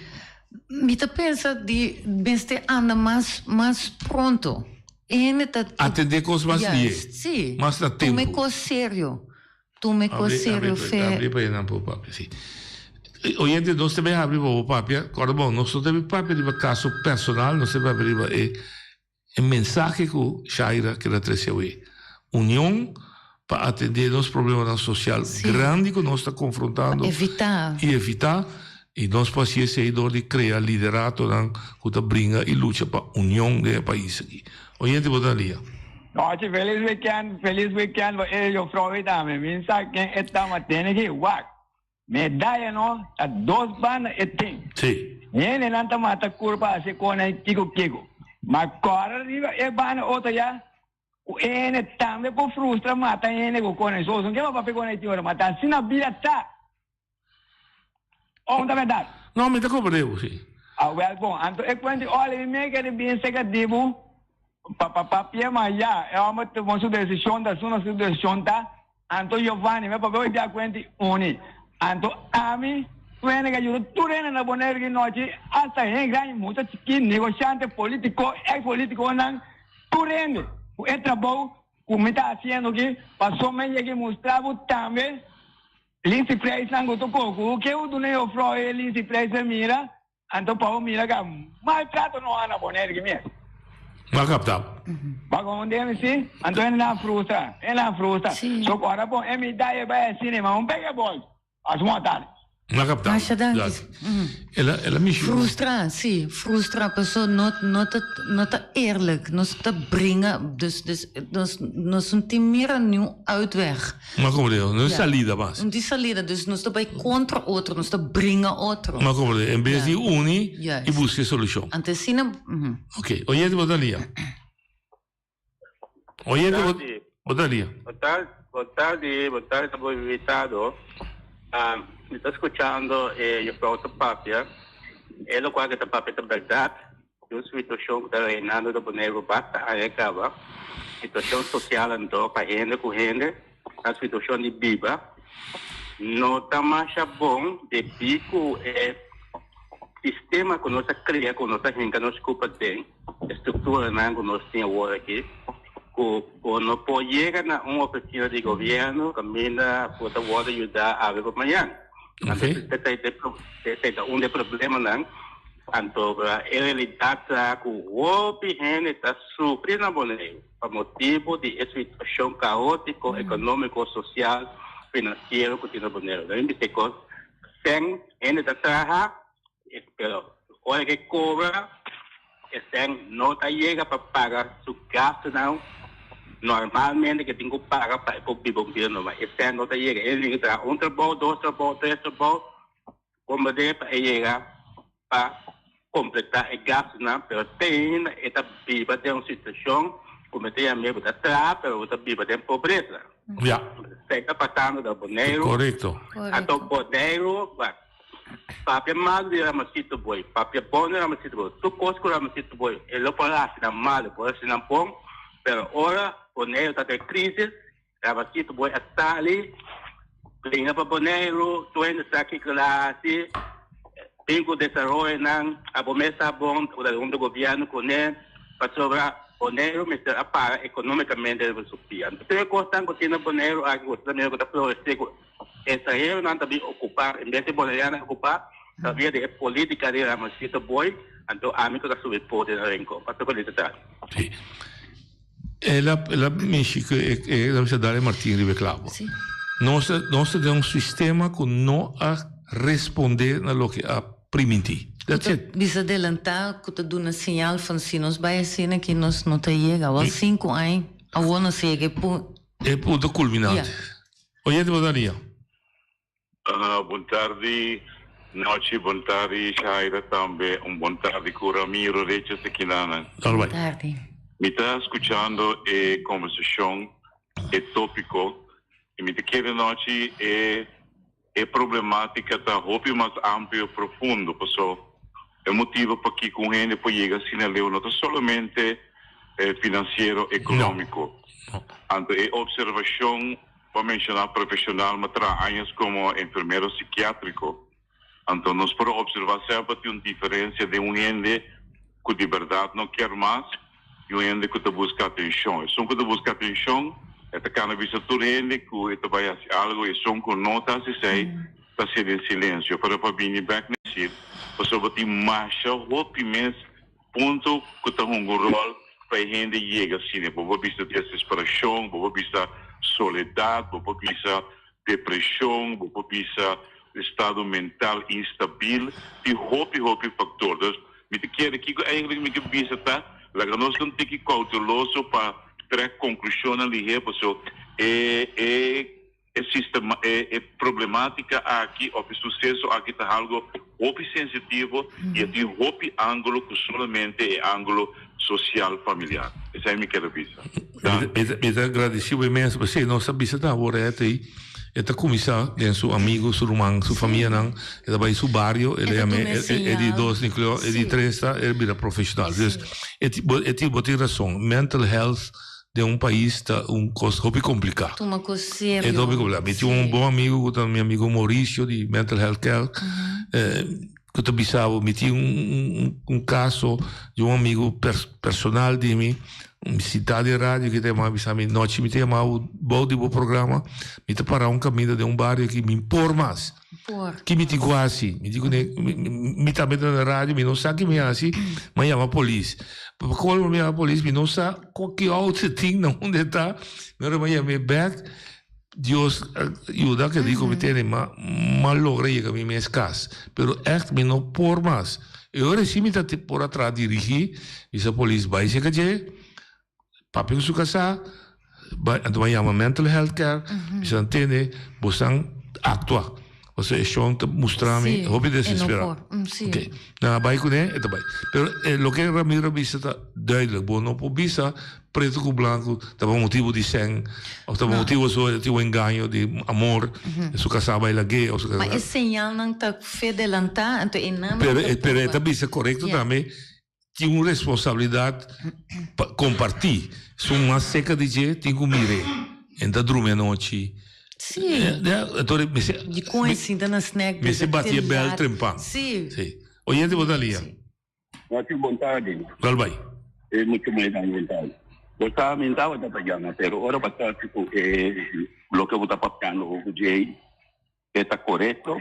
Me pensa de beste anda mais pronto. Atender coisas mais yes, sim. Mais na tempo. Tu me co sério. Abri para não pôr papel, sim. Oyente, nós também abrimos o papel. Agora, bom, nós temos papel de caso personal, nós temos abrir a mensagem que Shaira que trazeu aí. União para atender os problemas sociais grandes que nós estamos confrontando. Evitar. E nós passamos esse idor de criar liderato que brinca e luta para a união do país aqui. Oyente, botaria. Noite, feliz weekend, eu aproveito me mensagem que estamos tendo aqui, medalha não, a 2 bandas e tem. Sim. Ele não está mata curva se com a Kiko. Mas agora é banda outra já. Ele também por frustra mata ele com a solução que vai pegar na tiora, mas assim na vida tá. Oh, não é verdade? Não, me está compreendendo, sim. Well, bom, então é quando olha me que bem segativo. Papia mas já é uma decisão da sua decisão tá. Então Giovanni me papel dia quanti uni. Então a mim quando que eu tô na boneira que noite hasta em grande muito chiquinho negociante político ex-político não turende. O trabalho que me está fazendo aqui passou meio que mostrava também Lindsay Fraser não tocou o que eu donei o Freud Lindsay Fraser mira então para mira que mais prato não há na boneira que mesmo. Não captava. Bagondem sim, então ele não frustra. Só agora bom, me dá para cinema, pega bol. As montadas. Não captava. Mas ela me frustra, sim, frustra a pessoa não tá eerlijk, não está brinca, dus nós não temos nenhum uitweg. Mas como digo, não é salida mais. Não tem salida, dus nós está vai contra outro, nós está brinca outro. Mas como digo, em vez de unir e buscar solução. Antecina. Ok, oyente botaria. Oyente botaria. Boa tarde, estamos invitados. Estou escutando eu falo do papel. Ele quase que o papel é verdade. A situação que está reinando do boneco basta acaba. A situação social andou para gente com gente. A situação de biba. Não está mais bom de pico sistema que nós criamos, que nós gente nós culpa tem. Estrutura que nós temos aqui. Quando pode chegar a uma oficina de governo, caminha pode ajudar a ver amanhã. Esse é um dos problemas, não? Então, a realidade é que o gente está sofrendo na boneira, por motivo de situação caótica, econômica, social, financeira que tem na boneira. Então, tem coisas, sem gente está trabalhando, pero olha que cobra, não está chegando para pagar seu gasto, não. Normalmente que tem que pagar para o governo, mas esse ano está chegando. Ele está trabalho, 2 trabalhos, 3 trabalhos, como de para chegar para completar o gasto, não. Mas tem esta viva de uma situação, como tem a mesma atrás, mas está viva de pobreza. Já. Está passando do boneiro. Correto. Então, boneiro, papel mal de ramasito boy, papel bom de ramasito boy. Tu cosco ramasito boy, ele pode assinar mal, pode assinar bom, pero ora boneiro está em crise, ramasito boy está ali, linha para boneiro, tu ainda está aqui classe, pingo desenvolve não, a bomesa bom, o do governo com ele, para sobrar boneiro, mas para economicamente ele vai subir. Então, eu gosto de continuar boneiro, eu gosto de florescer. Essa aí não está bem ocupar, em vez de boneiro ocupar, Sabia de política de la masita boy, anto ami ko subir poder na renko. Pato ko dito ta. Sì. E la México e la cidade Martin Riveclavo. Sì. Nós temos um sistema que não a responder na lo que a primiti. That's it. Bisa adelantar que tu dá sinal van se nos vai assim que nós não tá chega. Ao 5 anos, ao ano chega é ponto culminante. Oye, te daria. Boa tarde, noite, boa tarde, Shaira também, boa tarde com Ramiro Reches aqui na. Boa tarde. Me está escutando a conversação, é tópico, e me quer noite é problemática da roupa mais amplo e profundo, pessoal. É motivo para que com gente pode chegar assim a leu, não é somente financeiro, econômico. Então, é observação, para mencionar profissional, mas há anos como enfermeiro psiquiátrico. Então, nós podemos observar sempre uma diferença de gente que de verdade não quer mais e uma gente que busca atenção. E são que busca atenção, é que cada vez toda gente que vai fazer algo e são que não está se sei, está sendo em silêncio. Para vir back nesse, pessoa tem marcha, roupa imenso, ponto que está um rol para a gente chegar assim, para vista desesperação, para vista soledade, para vista depressão, para vista estado mental instável, tem roupa fatores. Me quer que eigenlijk me que vista tá, lá que nós não tem que cauteloso para ter conclusão ali, pessoal, sistema, problemática aqui, o sucesso aqui está algo roupa sensitivo e tem roupa ângulo que somente é ângulo social familiar. Essa é a minha vista. Eu agradeço imenso, você não sabe se está agora aí. Ele começa com seu amigo, seu irmão, sua família, ele vai seu bairro, ele é de 2 núcleos, é de 3, ele vira profissional. Ele tem razão, mental health de país está coisa complicado. Uma coisa séria. É complicado. Eu tinha bom amigo, meu amigo Maurício, de mental health care, que eu pensava, eu tinha caso de amigo personal de mim, cidade de rádio que tem mais noite me tem mais bom de programa me tem para caminho de bairro que me impor mais que me digo assim me também na rádio me não sabe que me assim mas chama a polícia quando me chama a polícia me não sabe qualquer outro thing não onde está me chama back Deus ajuda que digo me tem mal logrei que me escasso pero echt me não por mais eu recebi me tá por atrás dirigir e a polícia vai se que papi su casa, vai chama mental health care, você entende, você atua, você é só mostrar-me, hobby desesperado. Ok, na vai com ele, então vai. Pero lo que Ramiro disse está duidelijk, bom, não pode ser preto com branco, estava motivo de sangue, ou estava motivo só de engano, de amor, sua casa vai lá gay, ou sua casa. Mas esse sinal não está fedelantar, então é não. Pero também é correto também. Tinha uma responsabilidade compartir. Se uma seca de dia, tem que mirar. Então, dormir à noite. Sim. De coincidência na snack. Me se batia bel trempão. Sim. Oyente, boa ali. Muito boa tarde. Qual vai? É muito bem, boa tarde. Você me estava trabalhando, mas agora para tipo o que você está papando o dia está correto.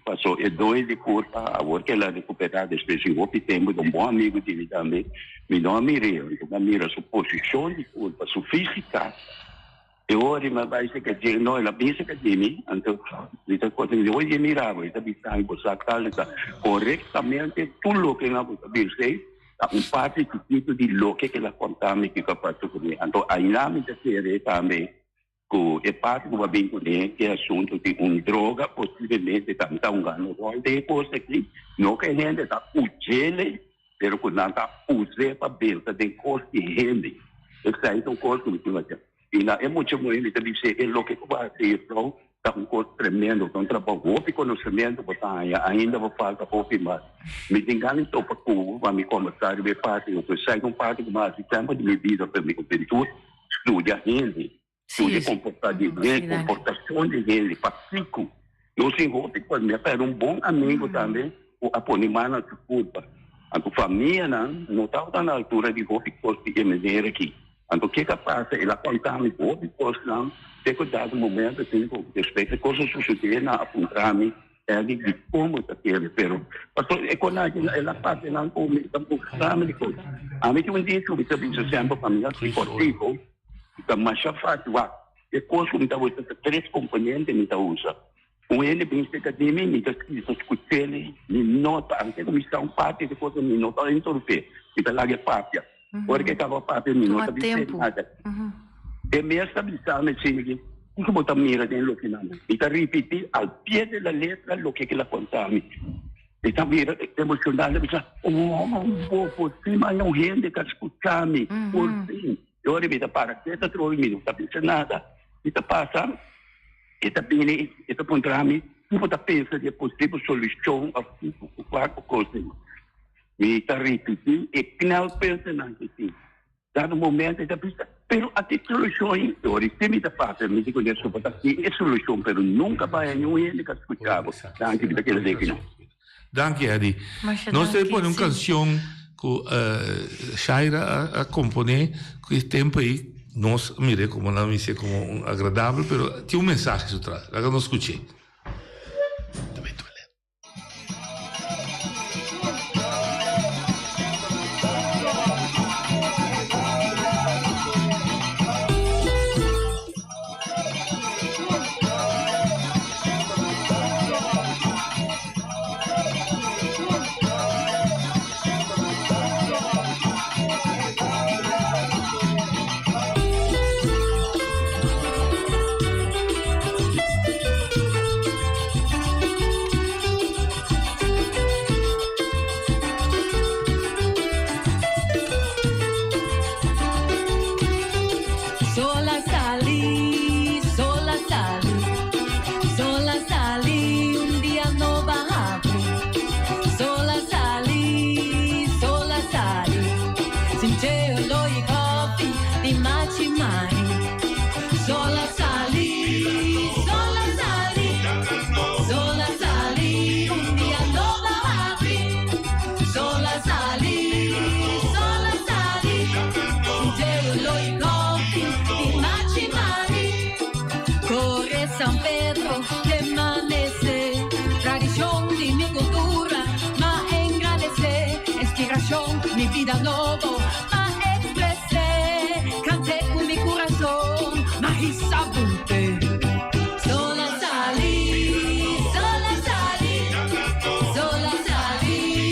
Passou e 2 de curva, agora que ela recuperar depois de roupa tempo de bom amigo dele também, me dá uma mira, então mira sua posição de curva, sua física. E hoje me vai ser que não, ela pensa que de mim, então essa coisa de hoje mirava, essa visão você está corretamente tudo o que ela pode dizer, parte do tipo de lo que ela contava que capaz de comer. Então aí lá me dizer também que é parte do bem que é assunto de droga, possivelmente está ganho de coisa aqui, não que a gente está usando, mas que não está usando para pensar de coisa de gente. Isso aí é uma coisa muito mais. E é muito bom ele também dizer que o que vai ser então está coisa tremendo, então trabalho o conhecimento botar ainda vai falta pouco mais. Me engano então para que vai me começar a ver parte, eu sei parte mais tempo de minha vida para me pintura, estuda gente. De comportamento de comportação de ele, pacífico. Eu sei que me era bom amigo também, o aponimar na culpa. A família não estava na altura de roupa que emergir aqui. Então, o que passa? Ela contava-me roupa que não, tem que dar um momento, tem que respeito, coisas sucederem na apontar-me, di come sapere, però. E con la parte non come, tampoco sabe di cosa. A me ti vuol dire che mi sta sempre famiglia sportivo, che mi ha fatto, e cosa mi sta usando, 3 componenti mi sta usando. Un ene pensa che di me mi sta scusando, mi nota, anche come sta un parte di cosa mi nota in torpe, mi sta là che papia. Perché stava papia mi nota di nada. E mi ha stabilizzato nel senso che come ti mira nello finale, mi sta ripeti al piede della lettera lo che la contami. E sta mira emozionale, mi sta, forse ma non rende che ascoltami, forse. E ora mi sta para, se sta trovi, mi non sta pensando nada, mi sta passa. E também esse programa não está pensando de possível solução a qualquer coisa. Me está repetindo e que não pensa não assim. Dado momento está pensando, pero a solução agora se me está fazendo, me digo isso para aqui é solução, pero nunca vai nenhum ele que escutava. Danke para aquele daqui. Danke Eddie. Nós temos uma canção que Shaira a componer que esse tempo aí. Nós, mire, como não me sei como agradável, mas tinha mensagem por trás. Agora não escutei. Mi vida nuovo, ma expressé, canté con mi corazón, ma risabunte. Sola salí,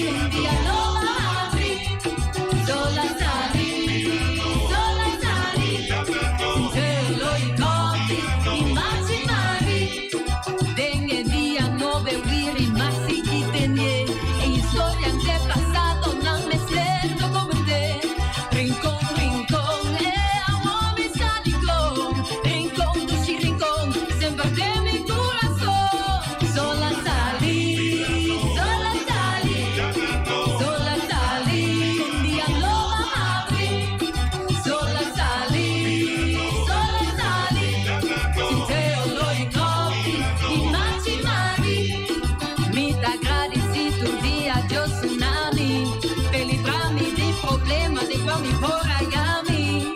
un día lo abrí. Sola salí, sincero y copy, immaginari. Dengue día no vivir, ma si ti tenía, e historia de pasado non me sento come te. Rincón, amo mi salicón. Rincón, dulce rincón, sempre de mi corazón. Sola salí, un día lo abrí. Sola salí, sincero lo ricordi, immaginari. Mi da agradecido dia de tsunami, peligrami de problema de qual me poragami.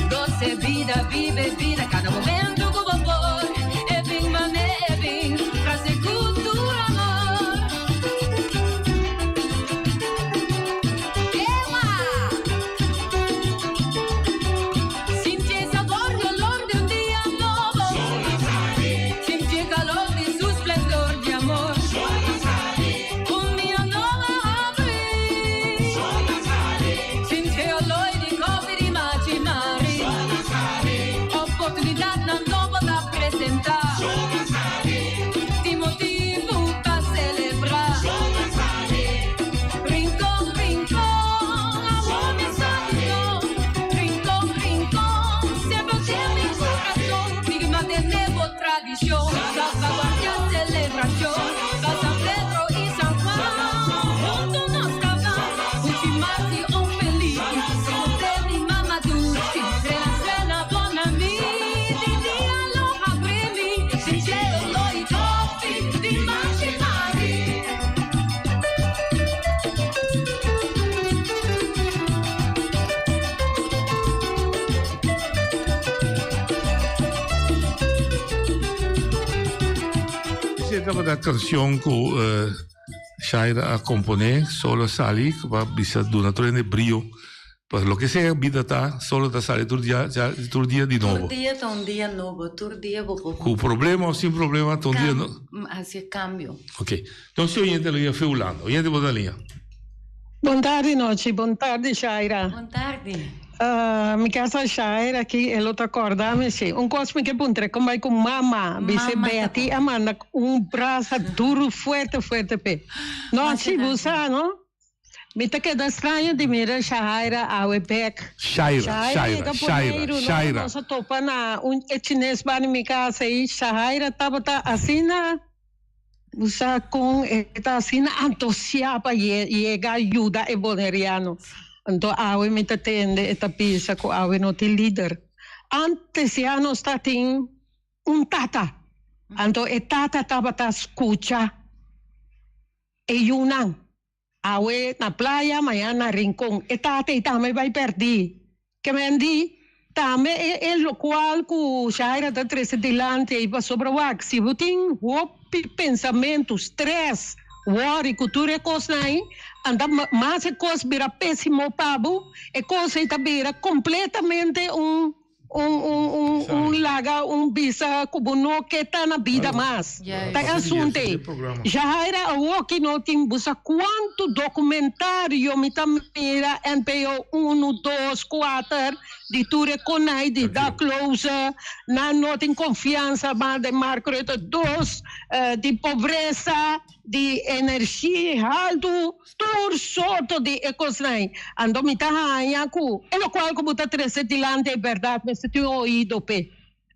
Doce vida, vive vida, cada momento com amor. É bem mané, é bem, trazer cultura, amor. Senti el sabor y olor de un día nuevo. Senti el calor de su esplendor de amor. Un día nuevo abrí. Senti el olor de coffee di immaginari. Opportunità non nuova da presentare. Ti motivo per celebrare. Rincón, amor mi santo. Rincón, siempre de mi corazón. Digna de nuevo tradición, salvaguardia, celebración. San Pedro y San Juan, juntos nos cavamos. Ultimati o feliz, con mi mamá dulce. Relaciona con amici, di dia lo aprimi. Sincero lo i toppi, di immaginari. estava da canção que Shaira a componer, solo sali, que vai bisa donatore de brio. Pues lo que sea vida tá, solo tá sale todo dia de novo. Todo dia tá dia novo, todo dia vou. Com problema ou sem problema, todo dia novo. Assim, cambio. Ok. Então, se o gente lo ia feulando, o gente bota linha. Boa tarde, noite. Boa tarde, Shaira. Boa tarde. Mi casa Shaira aqui, ela tá acordando, sim. Coisa que puntre, como vai com mama, bice Betty, amanda, braço duro, forte, pé. Noite, você, não? Me tá queda estranho de mirar Shaira ao EPEC. Shaira. Nossa topa na chinês para minha casa aí, Shaira tava assim na usa com tá assim na entusiasma e ajuda e boneriano. Então awe me tá tende eta pisa com awe no te líder. Antes já não está tem tata. Então tata tava tá escuta e yunang. Awe na playa, amanhã na rincón. E também vai perder. Que me di, também é o qual que Shaira da três delante e vai sobre o ar. Se você tem pensamento, stress, worry, cultura, coisa aí, anda mais coisa vira péssimo pabo, e coisa está vira completamente laga, bisa, como não que está na vida mais. Tá assunto. Já era o que não tem busa quanto documentário me mira NPO 1, 2, 4 de ture conai de da close não tem confiança mas de Margaret 2 de pobreza de energia alto tur sorto de ecosnai ando me tá hanhaku é o qual como tá trece dilante é verdade mas se tu ouído pé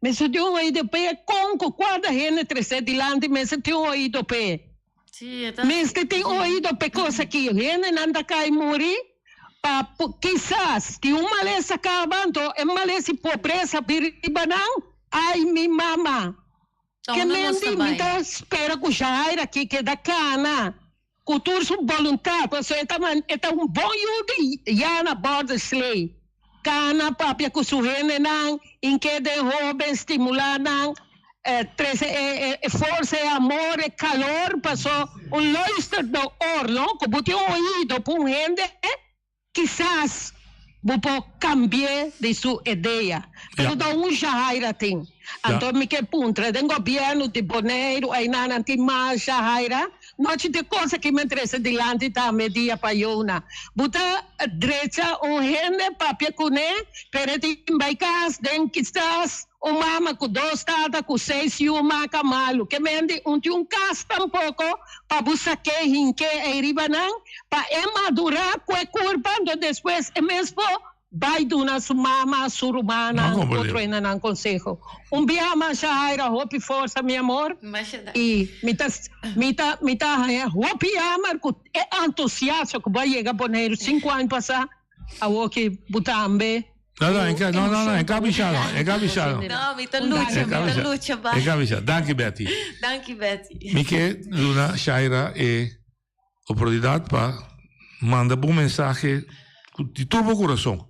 mas se tu ouído pé com quando rene trece dilante mas se tu ouído pé mas se tu ouído pé coisa que rene nanda cai morrer quizás de uma maleza acabando é maleza pobreza biribanão ai mi mama que me dá espera que já era aqui que da cana cultura voluntária você é um bom yude já na borda slay cana papia que surrene não em que de jovem estimular não força amor e calor passou luister do orlo como tem ouído por gente quizás vou cambiar de sua ideia. Pero da Shaira tem. Então, me que puntra, do governo de Bonaire, aí não tem mais Shaira. Não tem coisa que me interessa delante da media paiona. Buta direita, gente, papia cune, pero tem baicas, den quizás, mama com 2 tata, com 6 e uma camalo. Que mende, tem caso tampouco, para buscar que hinque e ribanang, para madurar, com a curva, depois é mesmo, vai donar sua mama, sua rumana, outro ainda não consejo. Biama, Shaira, hope força, meu amor. E me tá, hope amar, é entusiasta que vai chegar para Bonaire 5 anos passar, a que butambe. Não, é cabichado. Não, me tá luta, vai. É cabichado. Danke, Betty. Mike, Luna, Shaira, a oportunidade para mandar bom mensagem de todo o coração.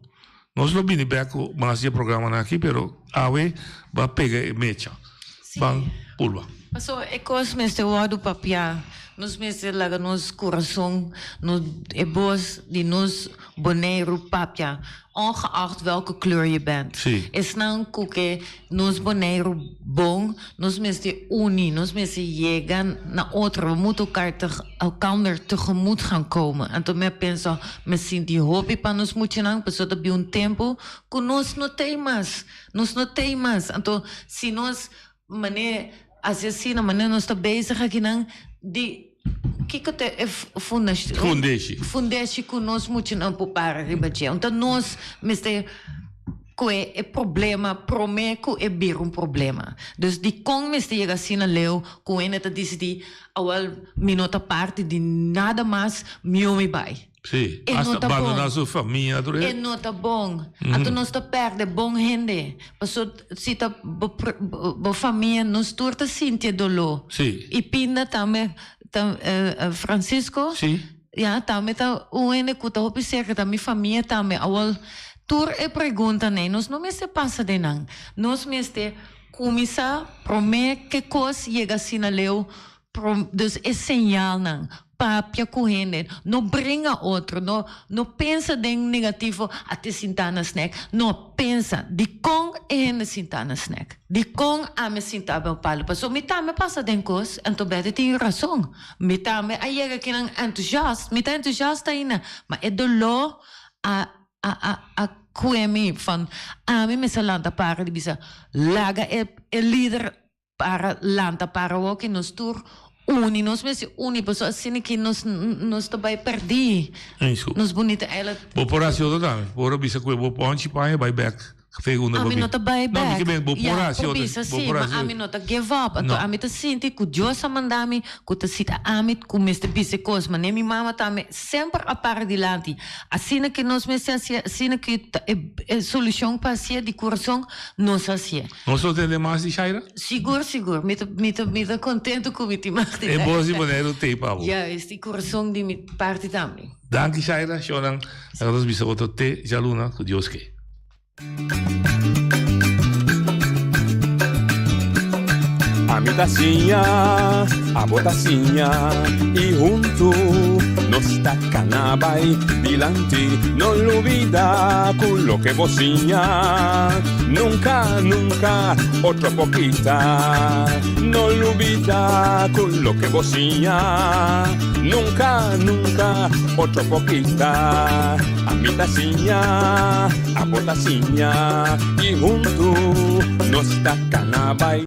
Nós não vimos bem mais de programa aqui, pero awe vai pegar mecha. Bang, pulva. So, ekos meste wadu papia, nos meste laga nos coração, nos ebos de nos Bonaire papia, ongeacht welke kleur je bent. Is nou koeke, nos Bonaire bom, nos meste uni, nos meste llegan na outra, we moeten elkaar tegemoet gaan komen. En toen me pensa, me sinti hobby pa nos moet nang, peso dat bij un tempo, que nos no temas. En toen, si nos, mane, assim, na maneira nós está bezig aqui não de que é fundação que nós muito não para ribadia então nós mestre que é problema prometo é vir problema dus de com mestre chega assim na leu com ele tá decidir awal minuta parte de nada mais me vai. Sim, hasta abandonar sua família. E não tá bom. Então nós tá perde bom gente. Passou se tá bo família nos turta sentir dolor. Sim. E pinda também Francisco. Sim. Ja, também tá o ene que tá observa da minha família também. Awal tur e pergunta né, nós não me se passa de não. Nós me este começar prometer que coisa chega assim na leu Dus é señal não. Papia correndo, não brinca outro, não pensa de negativo até sentar na snack, não pensa de com é sentar na snack, de com a me sentar bem palo, porque me também passa de coisa, então bem tem razão, me também aí é que não entusiasta, me tá entusiasta ainda, mas é dolor a coemi van a mim me salanta para de bisa laga é líder para lanta para o que nos tur uni nos pessoa assim que nos também perdi nos bonita ela vou por assim outro também por bisa que vou ponte pai vai back segunda a mim não tá buy back não que bem vou por assim outro sim mas a mim não tá give up então a mim tá senti que Deus mandami que tá cita a mim com este bisa coisa mas nem minha mama também sempre a par de lante assim que nos me assim que é solução para ser de coração nós assim nós só temos mais de Shaira seguro me tá contente com me timar é bom se poder o tempo ja este coração de minha parte também danke Shaira shonan nós bisa outro te jaluna que Deus que A mi tacinha, a botacinha e junto nos tacanabay dilante no lo olvida con lo que vocinha nunca, nunca otra poquita no lo olvida con lo que vocinha nunca, nunca otra poquita a mi tacinha, a botacinha y junto nos tacanabay